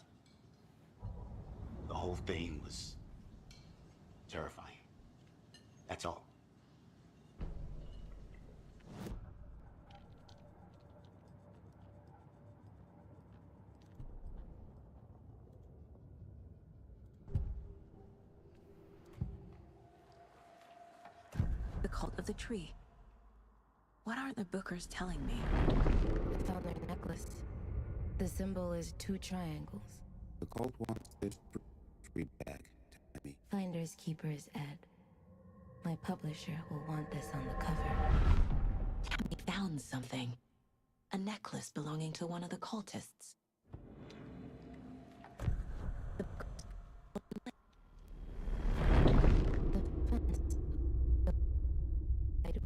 The whole thing was terrifying. That's all. The cult of the tree. What aren't the bookers telling me? I found their necklace. The symbol is 2 triangles. The cult wants this tree back, Tammy. Finders keepers, Ed. My publisher will want this on the cover. We found something. A necklace belonging to one of the cultists. The fence.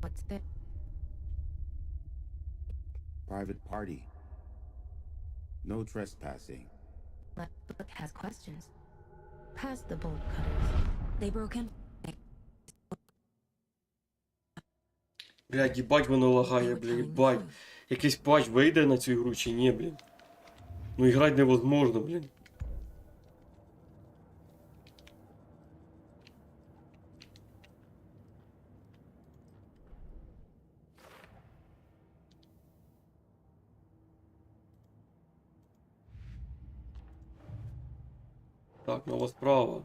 What's there? Private party. No trespassing. That book has questions. Past the bolt cutters. They broke in? Блядь, їбать воно лагає, блядь, їбать. Якийсь патч вийде на цю ігру чи ні, блін? Ну іграти невозможно, блін. Так, нова справа.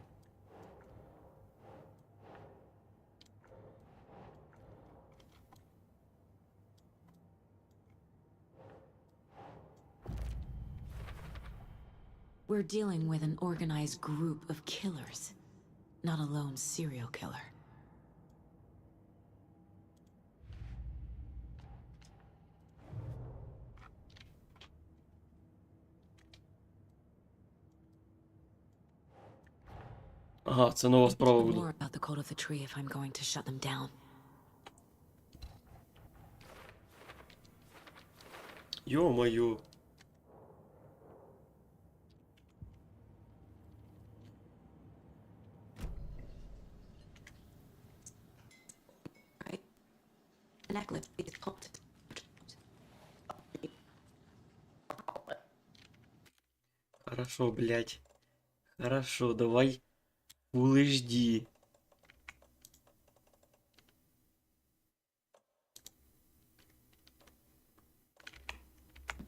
We're dealing with an organized group of killers, not a lone serial killer. Ага, це нова справа More буде. about the cult of the tree if I'm going to shut them down. Йо-моє. Right? The necklace is cult. Хорошо, блядь. Хорошо, давай. Full HD.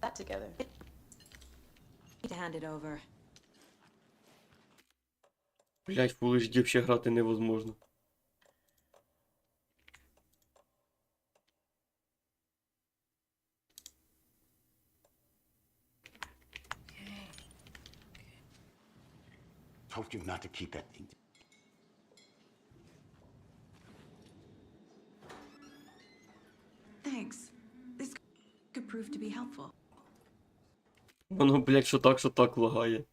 That together. Need to hand it over. Блядь, Full HD вообще грати невозможно. told you not to keep that thing. Thanks. This could prove to be helpful. Воно, блядь, що так лагає.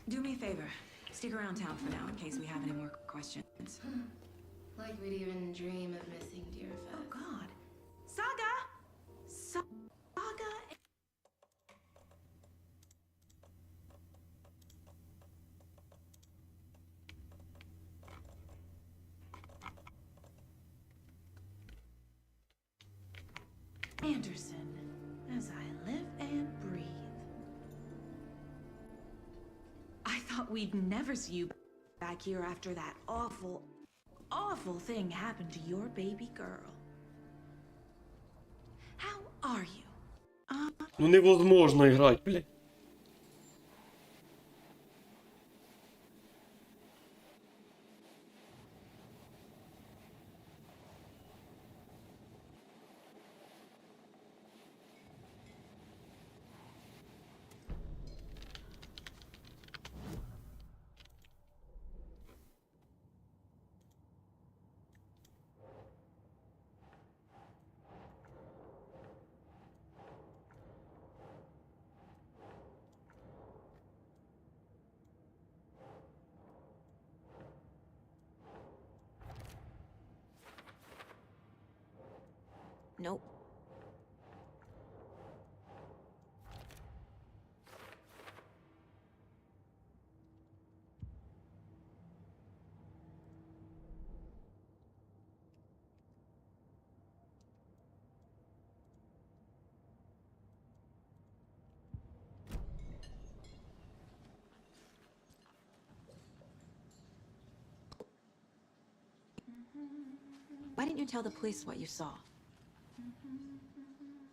Do me a favor. Stick around town for now in case we have any more questions. Like we'd even dream of missing dear Oh Fez. God. Saga! Saga! Anderson, as I live and breathe. I thought we'd never see you back here after that awful, awful thing happened to your baby girl. How are you? Ну невозможно играть, блядь. Nope. Why didn't you tell the police what you saw?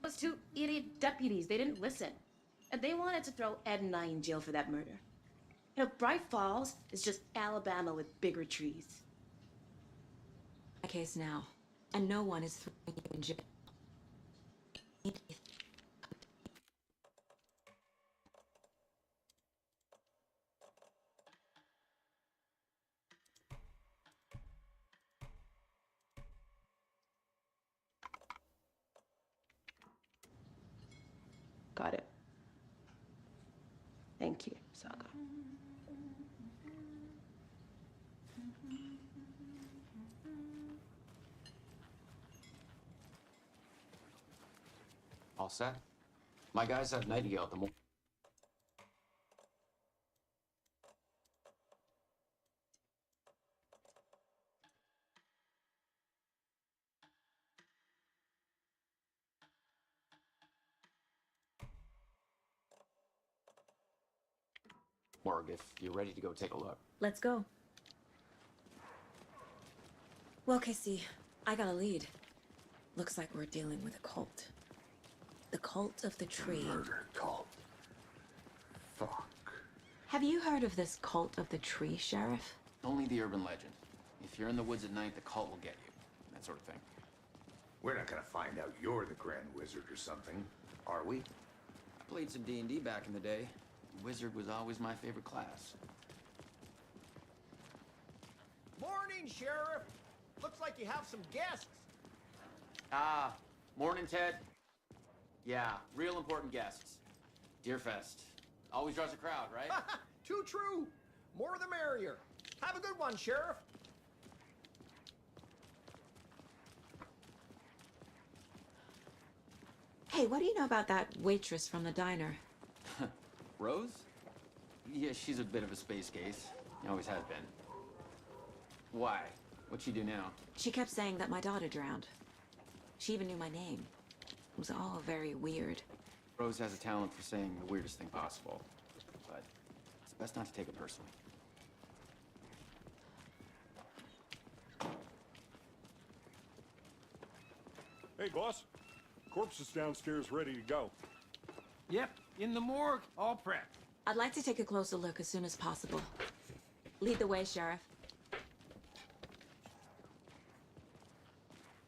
Those two idiot deputies, they didn't listen. And they wanted to throw Ed and I in jail for that murder. You know, Bright Falls is just Alabama with bigger trees. A case now, and no one is throwing you in jail. Got it. Thank you, Saga. All set? My guys have Nightingale at the moment. Morgue, if you're ready to go take a look. Let's go. Well, Casey, I got a lead. Looks like we're dealing with a cult. The cult of the tree. Murder cult. Fuck. Have you heard of this cult of the tree, Sheriff? Only the urban legend. If you're in the woods at night, the cult will get you. That sort of thing. We're not gonna find out you're the Grand Wizard or something, are we? I played some D&D back in the day. Wizard was always my favorite class. Morning, Sheriff. Looks like you have some guests. Ah, morning, Ted. Yeah, real important guests. Deerfest. Always draws a crowd, right? Too true. More the merrier. Have a good one, Sheriff. Hey, what do you know about that waitress from the diner? Rose? Yeah, she's a bit of a space case. Always has been. Why? What'd she do now? She kept saying that my daughter drowned. She even knew my name. It was all very weird. Rose has a talent for saying the weirdest thing possible. But it's best not to take it personally. Hey, boss. Corpse is downstairs ready to go. Yep, in the morgue, all prepped. I'd like to take a closer look as soon as possible. Lead the way, Sheriff.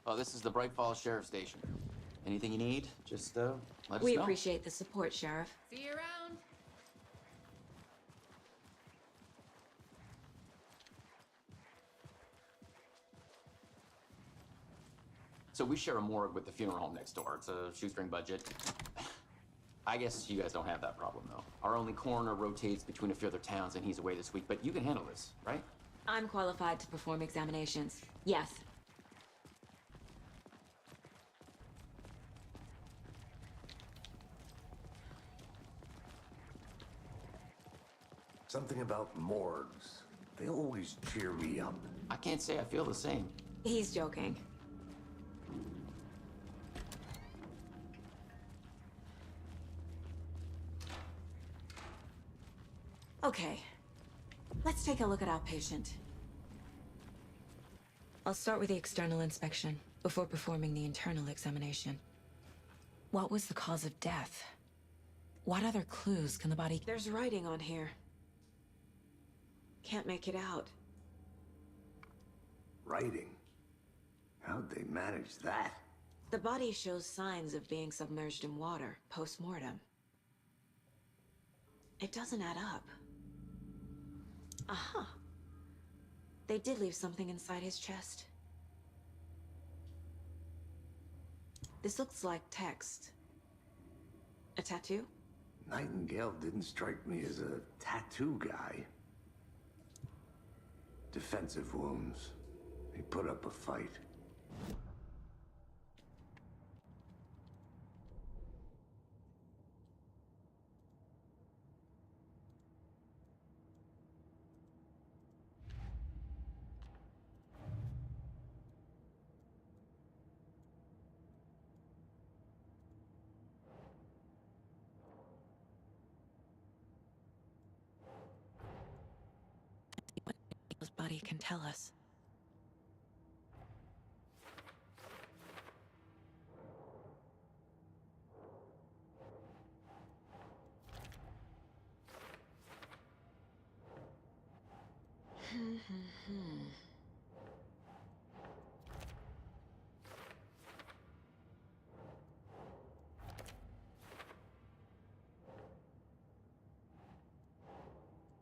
Oh, this is the Bright Falls Sheriff Station. Anything you need, just let us We know. appreciate the support, Sheriff. See you around. So we share a morgue with the funeral home next door. It's a shoestring budget. I guess you guys don't have that problem, though. Our only coroner rotates between a few other towns, and he's away this week, but you can handle this, right? I'm qualified to perform examinations. Yes. Something about morgues. They always cheer me up. I can't say I feel the same. He's joking. Okay. Let's take a look at our patient. I'll start with the external inspection before performing the internal examination. What was the cause of death? What other clues can the body... There's writing on here. Can't make it out. Writing? How'd they manage that? The body shows signs of being submerged in water post-mortem. It doesn't add up. Aha. They did leave something inside his chest. This looks like text. A tattoo? Nightingale didn't strike me as a tattoo guy. Defensive wounds. He put up a fight. His body can tell us.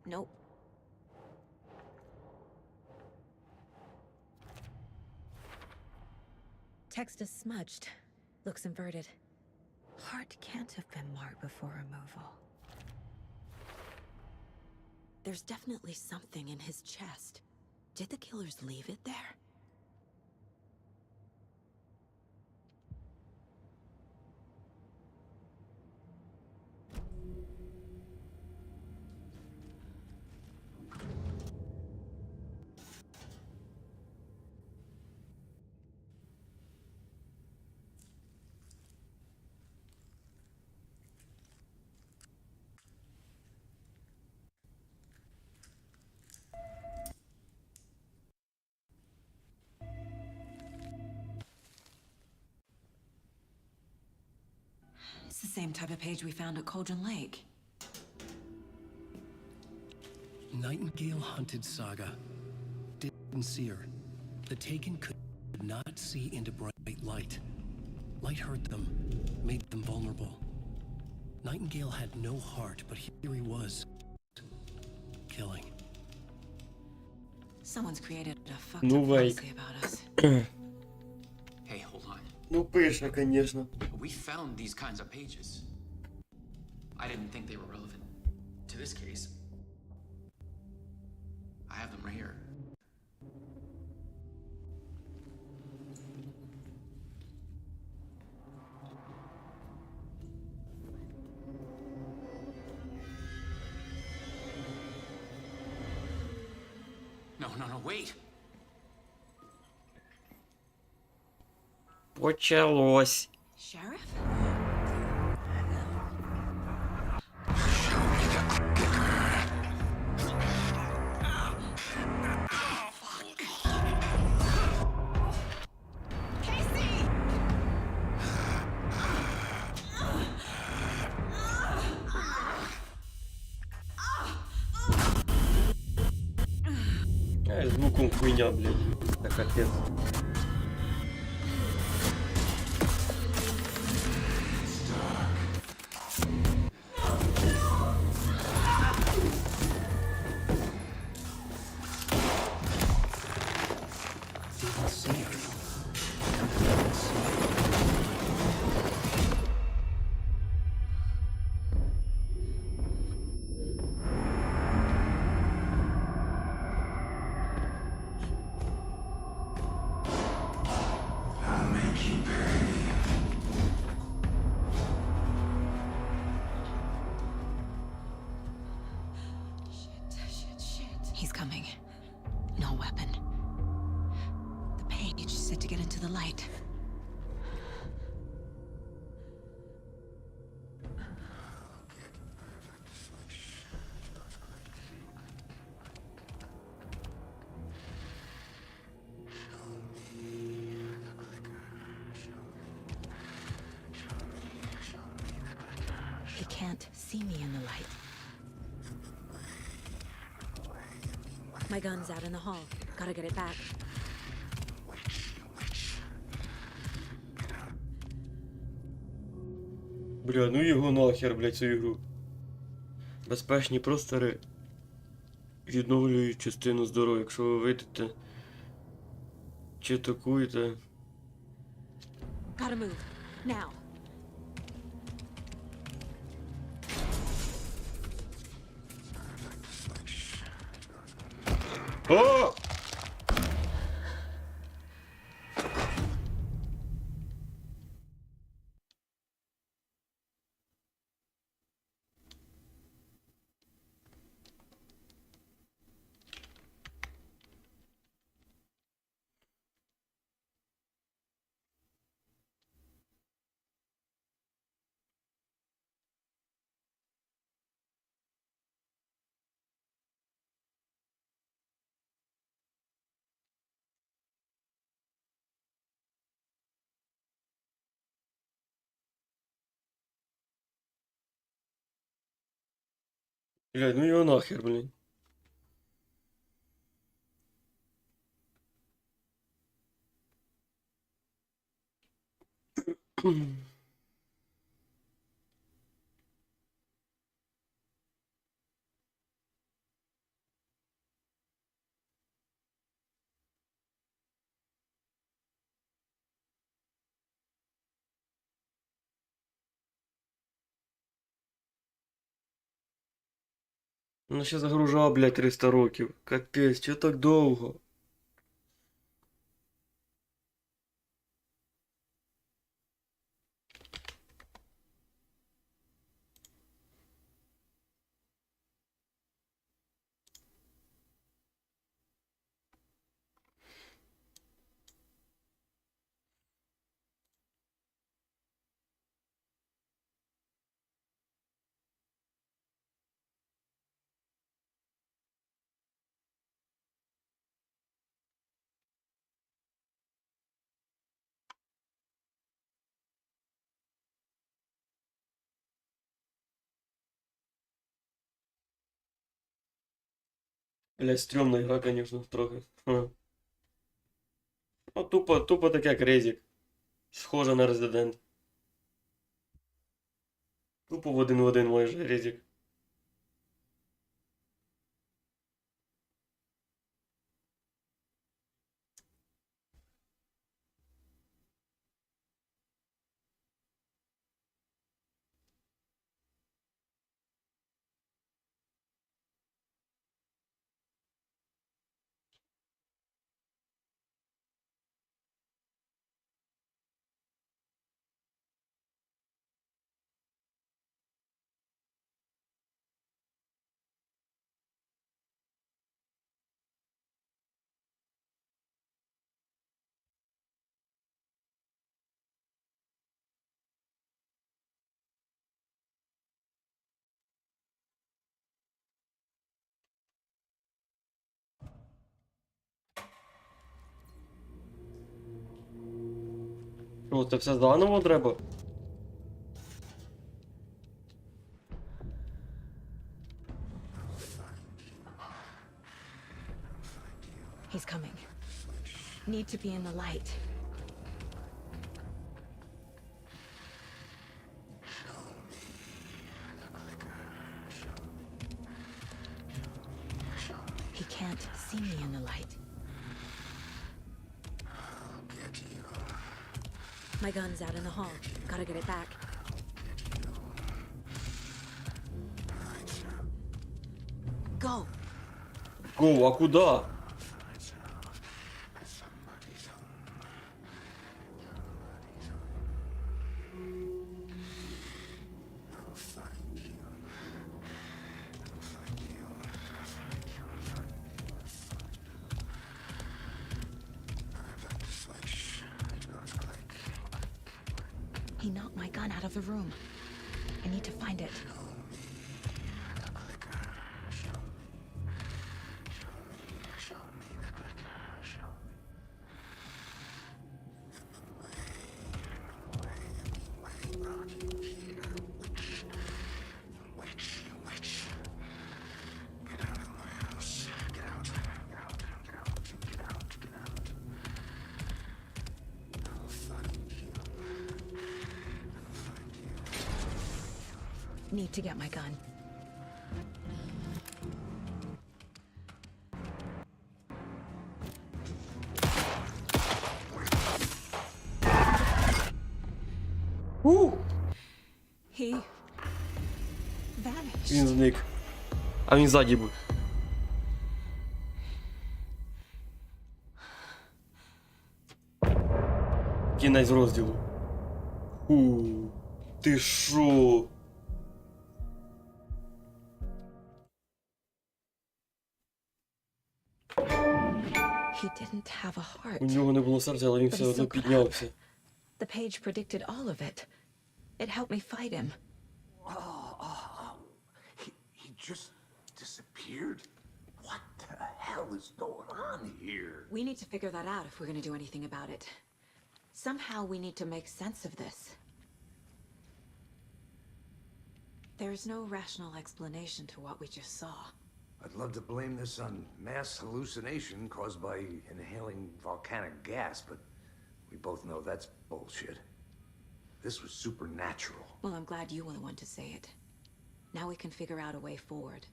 Nope. Text is smudged. Looks inverted. Heart can't have been marked before removal. There's definitely something in his chest. Did the killers leave it there? It's the same type of page we found at Cauldron Lake. Nightingale hunted Saga. Didn't see her. The Taken could not see into bright light. Light hurt them, made them vulnerable. Nightingale had no heart, but here he was, killing. Someone's created a fucked Ну, up Вейк. policy about us. Hey, hold on. Ну, пише, конечно. We found these kinds of pages. I didn't think they were relevant to this case. I have them right here. No, wait. Почалось. Sheriff? звуком хуйня, блядь. Та капець. He's coming. No weapon. The page said to get into the light. He can't see me in the light. My gun's out in the hall. Gotta get it back. Бля, ну його нахер, блядь, цю ігру. Безпечні простори відновлюють частину здоров'я. Якщо ви вийдете чи атакуєте. Gotta move. Now. О! Бля, ну його нахер, блін. Ну ще загружав, блядь, 300 років. Капець, чого так довго? Блядь, стрёмна игра, конечно, трохи. Ха. Ну, тупо так як резик. Схоже на Резидент. Тупо в один майже резик. О, це все заново треба? He's need to be in the light. He can't see me in the light. My gun's out in the hall. Gotta get it back. Go. Гоу, а куда? He knocked my gun out of the room. I need to find it. Need to get my gun. He vanished. Він зник. А він ззаді був. Кінець розділу. Ти шо? He didn't have a heart. У нього не було серця, але він все одно піднявся. The page predicted all of it. It helped me fight him. He just disappeared? What the hell is going on here? We need to figure that out if we're going to do anything about it. Somehow we need to make sense of this. There's no rational explanation to what we just saw. I'd love to blame this on mass hallucination caused by inhaling volcanic gas, but we both know that's bullshit. This was supernatural. Well, I'm glad you were the one to say it. Now we can figure out a way forward.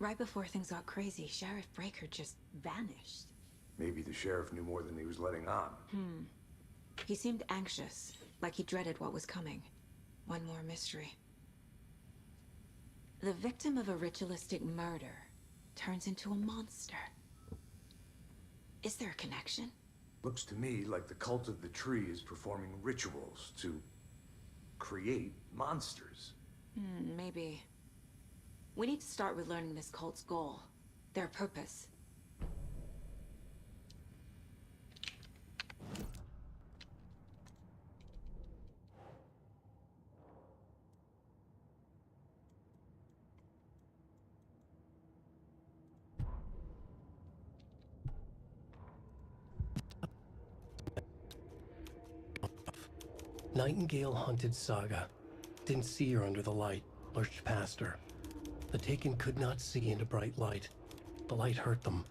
Right before things got crazy, Sheriff Breaker just vanished. Maybe the sheriff knew more than he was letting on. He seemed anxious, like he dreaded what was coming. One more mystery. The victim of a ritualistic murder turns into a monster. Is there a connection? Looks to me like the cult of the tree is performing rituals to create monsters. Maybe. We need to start with learning this cult's goal, their purpose. Nightingale hunted Saga. Didn't see her under the light. Lurched past her. The Taken could not see into bright light. The light hurt them.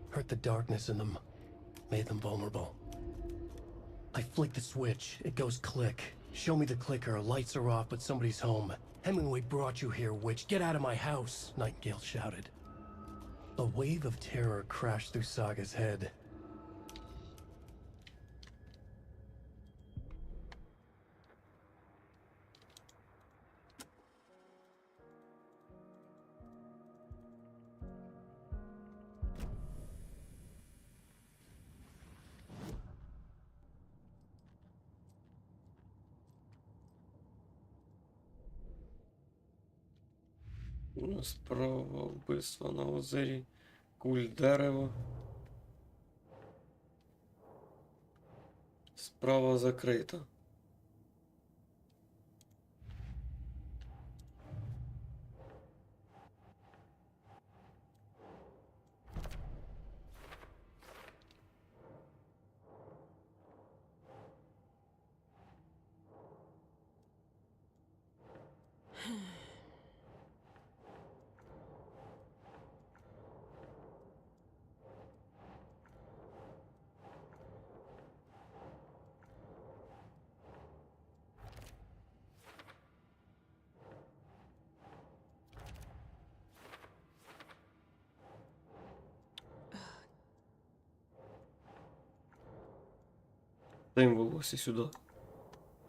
Hurt the darkness in them. Made them vulnerable. I flick the switch. It goes click. Show me the clicker. Lights are off, but somebody's home. Hemingway brought you here, witch. Get out of my house, Nightingale shouted. A wave of terror crashed through Saga's head. Справа вбивства на озері. Куль дерева. Справа закрита. Даємо волосся сюди.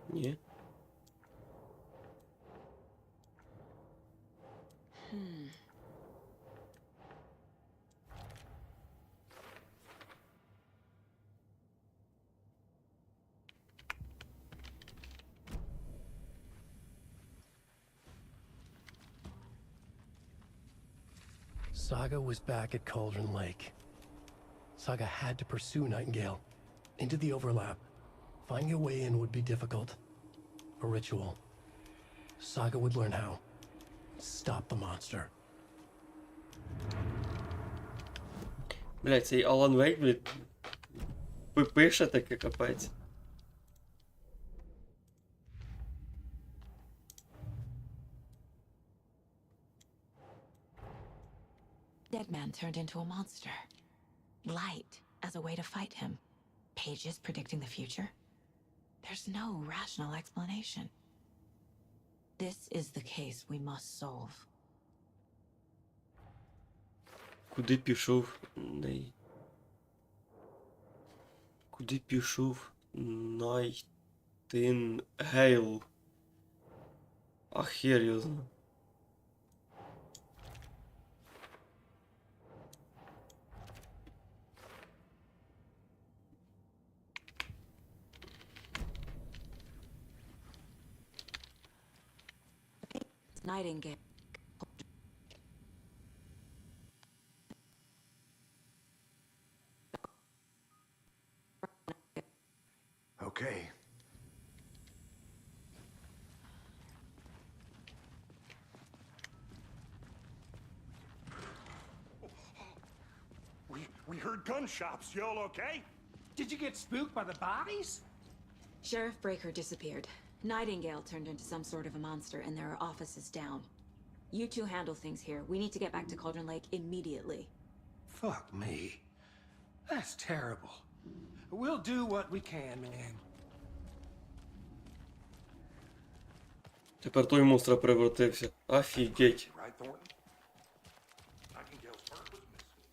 Ні. Saga was back at Cauldron Lake. Saga had to pursue Nightingale into the overlap. Finding a way in would be difficult. A ritual. Saga would learn how. Stop the monster. Блядь, цей Алан Вейк, блядь, пише таке капець. Dead man turned into a monster. Light as a way to fight him. Pages predicting the future. There's no rational explanation. This is the case we must solve. Куди пішов Ней? Куди пішов Найтингейл? А хер його знає. Nightingale. Okay. We heard gunshots. Y'all okay? Did you get spooked by the bodies? Sheriff Breaker disappeared. Nightingale turned into some sort of a monster, and there are offices down. You two handle things here. We need to get back to Cauldron Lake immediately. Fuck me. That's terrible. We'll do what we can, man. Тепер той в монстра превратився. Офігеть. Right, Thornton? Nightingale's bird was missing.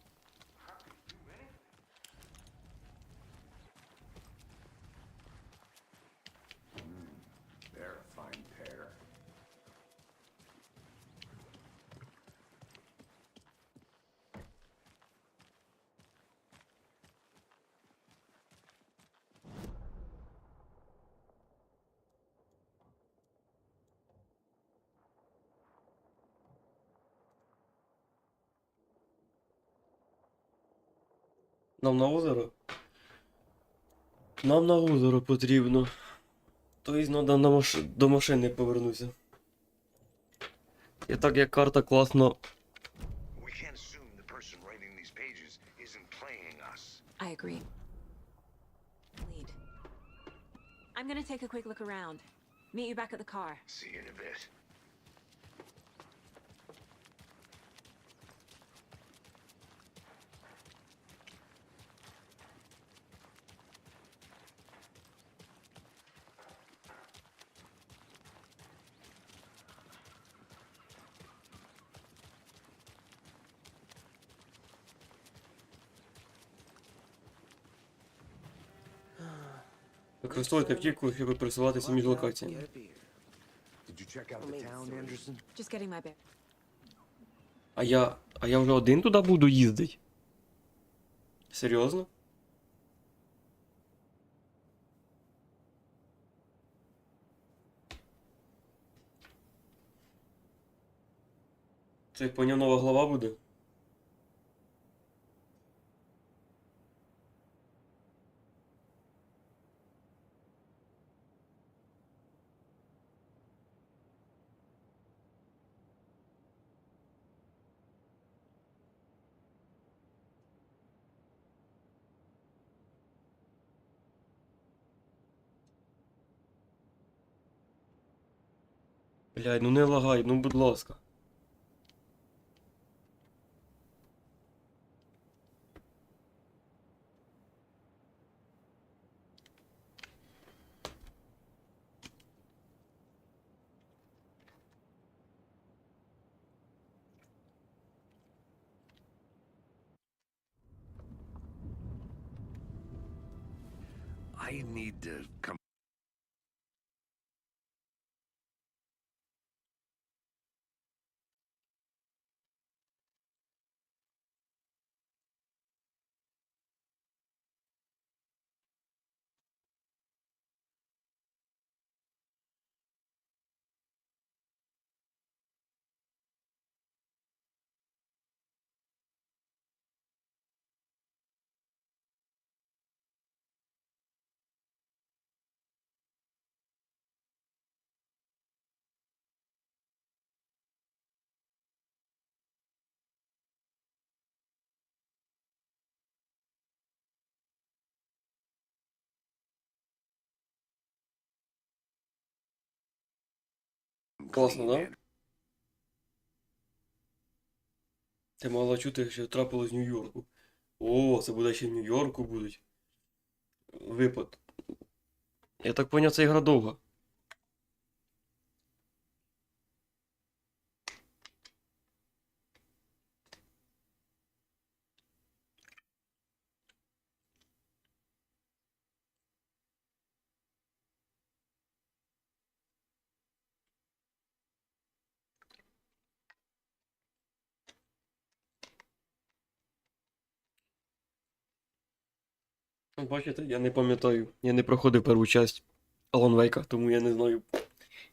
How could you do anything? They're a fine pair. Нам на озеро? Нам на озеро потрібно. Тобто треба до машини повернутися. І так як карта класно. We can't assume the person writing these pages isn't playing us. I agree. Lead. I'm gonna take a quick look around. Meet you back at the car. See you in a bit. Використовуйте автівку, щоб пересуватися між локаціями. Did you check out the town, Anderson? Just getting my bear. А я вже один туди буду їздити? Серйозно? Це по ньому нова глава буде? Блядь, ну не лагай, ну будь ласка. I need to come. Класно, да? Ти мала чути, що трапилось в Нью-Йорку. О, це буде ще в Нью-Йорку будуть. Випад. Я так поняв, це ігра довга. Бачите, я не пам'ятаю. Я не проходив першу часть Алан Вейка, тому я не знаю,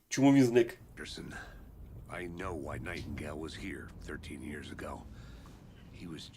чому він зник. Anderson. I know why Nightingale was here 13 years ago. He was...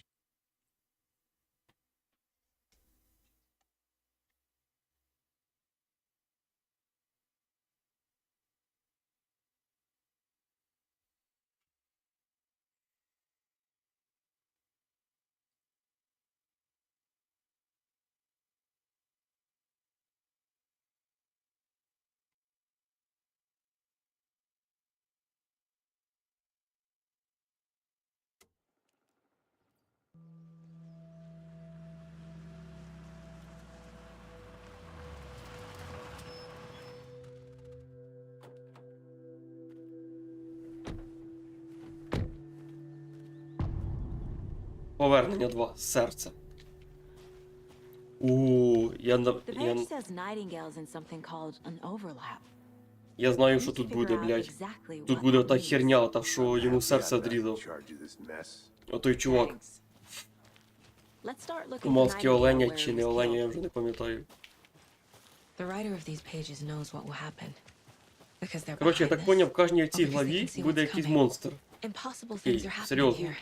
Повернення 2. Серце. The page says Nightingale's in something called an overlap. Я знаю, що тут буде, блядь. Тут буде ота херня, та що йому серце відрізав. Отой чувак. У маски оленя чи не оленя, я вже не пам'ятаю. Коротше, я так поняв, в кожній цій главі буде якийсь монстр. Такий, серйозно.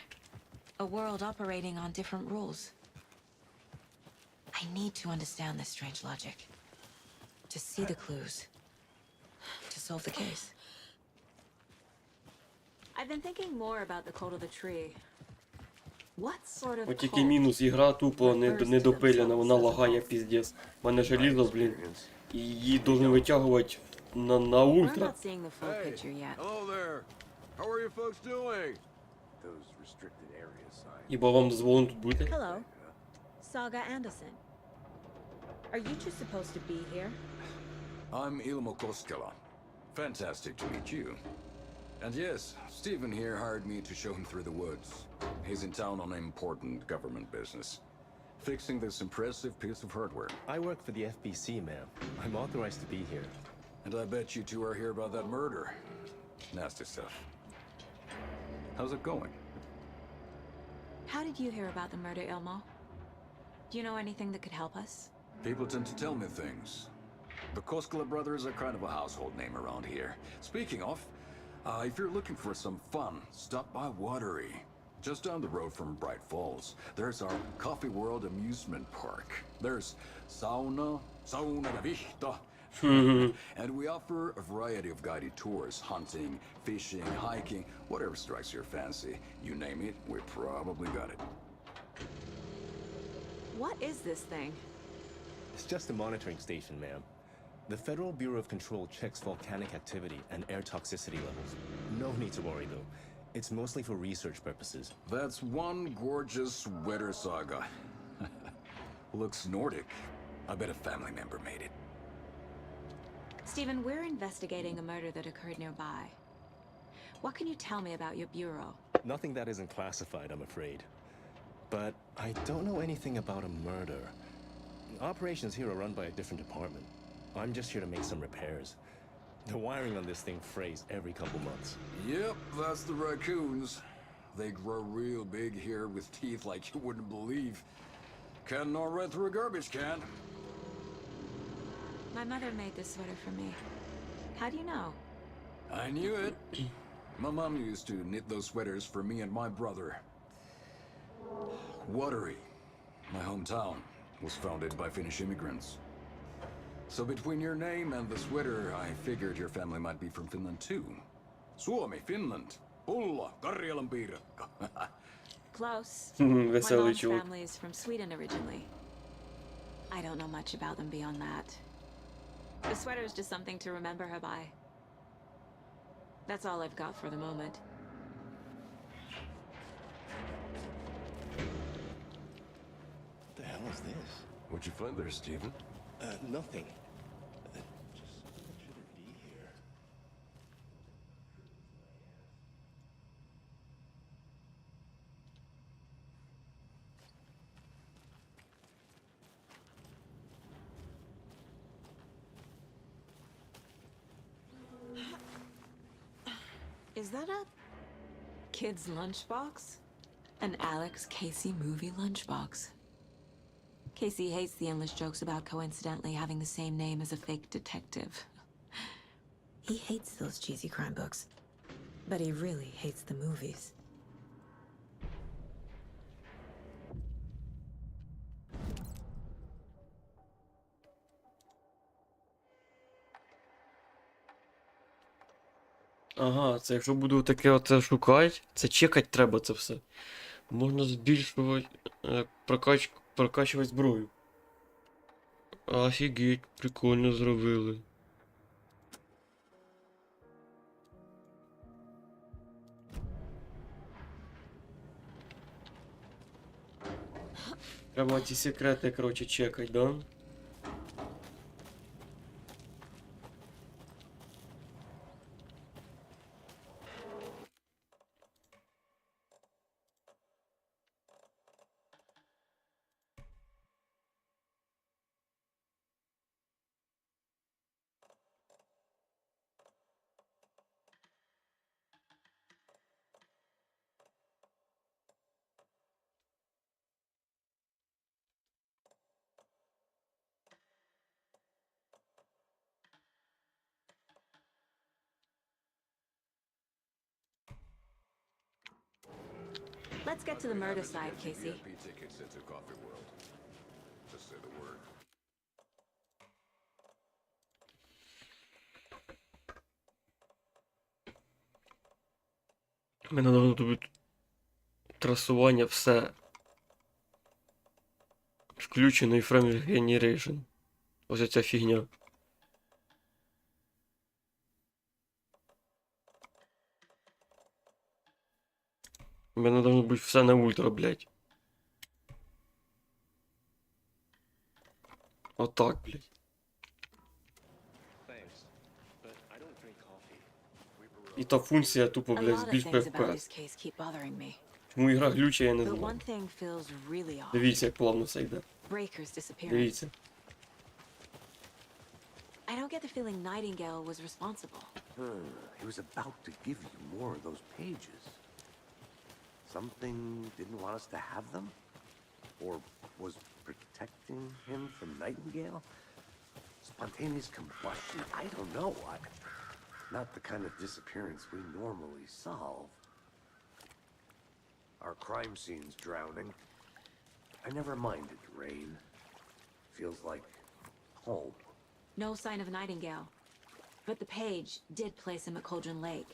A world operating on different rules. I need to understand this strange logic. To see the clues. To solve the case. I've been thinking more about the code of the tree. What sort of От тільки мінус, ігра тупо недопилена, вона лагає піздець. В мене желізо, блін, і її должен витягувати на ультра. We're not seeing the full picture yet. Hello there. How are you folks doing? Those restricted areas signs. Хіба вам дозволено тут бути? Hello. Saga Anderson. Are you two supposed to be here? I'm Ilmo Koskela. Fantastic to meet you. And yes, Stephen here hired me to show him through the woods. He's in town on important government business. Fixing this impressive piece of hardware. I work for the FBC, ma'am. I'm authorized to be here. And I bet you two are here about that murder. Nasty stuff. How's it going? How did you hear about the murder, Ilmo? Do you know anything that could help us? People tend to tell me things. The Koskela brothers are kind of a household name around here. Speaking of, if you're looking for some fun, stop by Watery. Just down the road from Bright Falls, there's our Coffee World amusement park. There's sauna de vista. And we offer a variety of guided tours, hunting, fishing, hiking, whatever strikes your fancy. You name it, we probably got it. What is this thing? It's just a monitoring station, ma'am. The Federal Bureau of Control checks volcanic activity and air toxicity levels. No need to worry, though. It's mostly for research purposes. That's one gorgeous weather saga. Looks Nordic. I bet a family member made it. Stephen, we're investigating a murder that occurred nearby. What can you tell me about your bureau? Nothing that isn't classified, I'm afraid. But I don't know anything about a murder. Operations here are run by a different department. I'm just here to make some repairs. The wiring on this thing frays every couple months. Yep, that's the raccoons. They grow real big here with teeth like you wouldn't believe. Can't gnaw right through a garbage can. My mother made this sweater for me. How do you know? I knew it. My mom used to knit those sweaters for me and my brother. Watery, my hometown, was founded by Finnish immigrants. So between your name and the sweater, I figured your family might be from Finland too. Suomi, Finland. Pulla, Karjalan piirakka. Close. My Веселий mom's чувак. family is from Sweden originally. I don't know much about them beyond that. The sweater is just something to remember her by. That's all I've got for the moment. What the hell is this? What'd you find there, Stephen? Nothing. Just shouldn't be here. Is that a kid's lunchbox? An Alex Casey movie lunchbox. Casey hates the endless jokes about coincidentally having the same name as a fake detective. He hates those cheesy crime books, but he really hates the movies. Ага, це якщо буду таке оце шукати, це чекати треба це все. Можна збільшувати, прокачувати зброю. Офігеть, прикольно зробили. Треба ті секрети, короче, чекать, да? Let's get to the murder side, Casey. VIP tickets into Coffee World. Just say the word. У мене давно тут трасування все. Включено і frame generation. Ось ця фігня. У мене должно бути все на ультра, блядь. Отак, блядь. Thanks, but I don't drink coffee. І та функція тупо, A блядь, lot of збільшує things about this FPS. case keep bothering me. Чому ігра глюча, я не But знаю. one thing feels really off. Дивіться, як плавно все йде. Breaker's disappearance. Дивіться. I don't get the feeling Nightingale was responsible. He was about to give you more of those pages. Something didn't want us to have them? Or was protecting him from Nightingale? Spontaneous combustion? I don't know. Not the kind of disappearance we normally solve. Our crime scene's drowning. I never minded rain. Feels like home. No sign of Nightingale. But the page did place him at Cauldron Lake,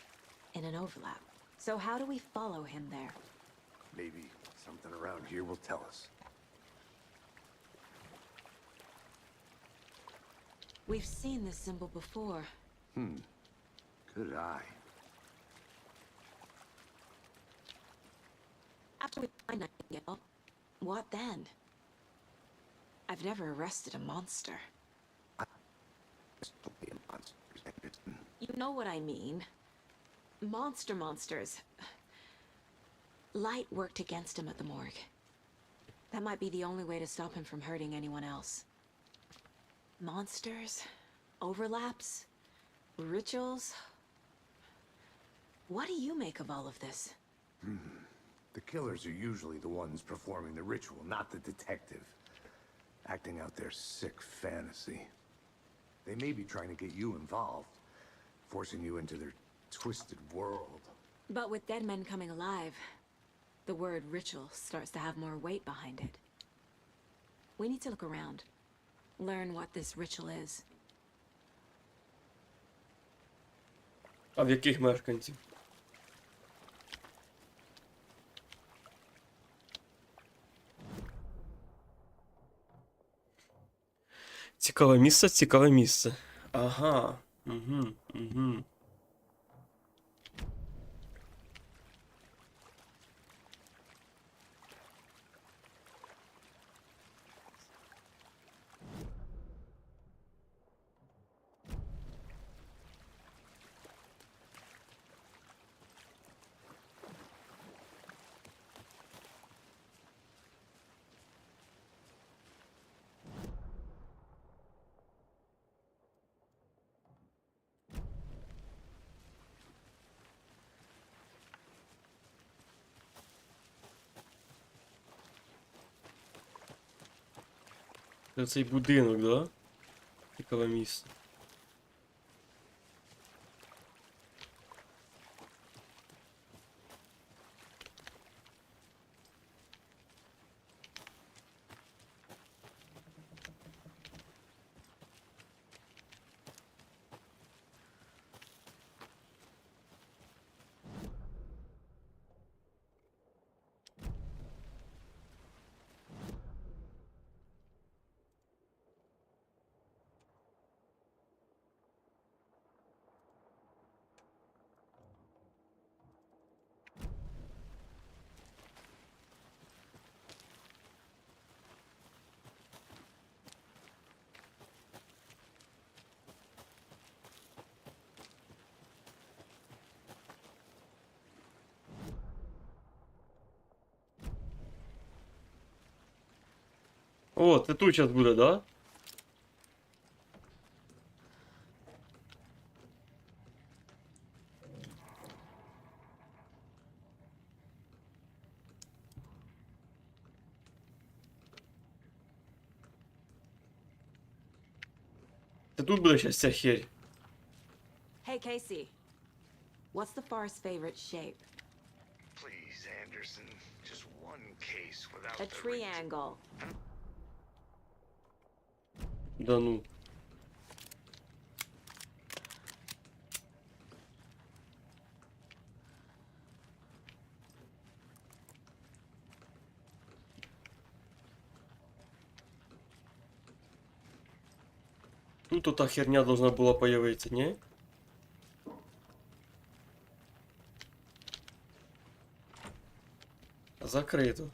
in an overlap. So how do we follow him there? Maybe something around here will tell us. We've seen this symbol before. Good eye. After we find Nightingale, what then? I've never arrested a monster. You know what I mean. Monsters. Light worked against him at the morgue. That might be the only way to stop him from hurting anyone else. Monsters, overlaps, rituals. What do you make of all of this? The killers are usually the ones performing the ritual, not the detective. Acting out their sick fantasy. They may be trying to get you involved, forcing you into their twisted world. But with dead men coming alive, the word ritual starts to have more weight behind it. We need to look around, learn what this ritual is. А в яких мешканців? Цікаве місце, цікаве місце. Ага. Угу. Це цей будинок, да? Цікаве місце. О, це тут зараз буде, да? Це тут буде зараз ця херь. Hey, Casey. What's the far's favorite shape? Please, Anderson, just one case without A triangle. Да ну. Тут ота херня должна була появитися, ні? Закрито.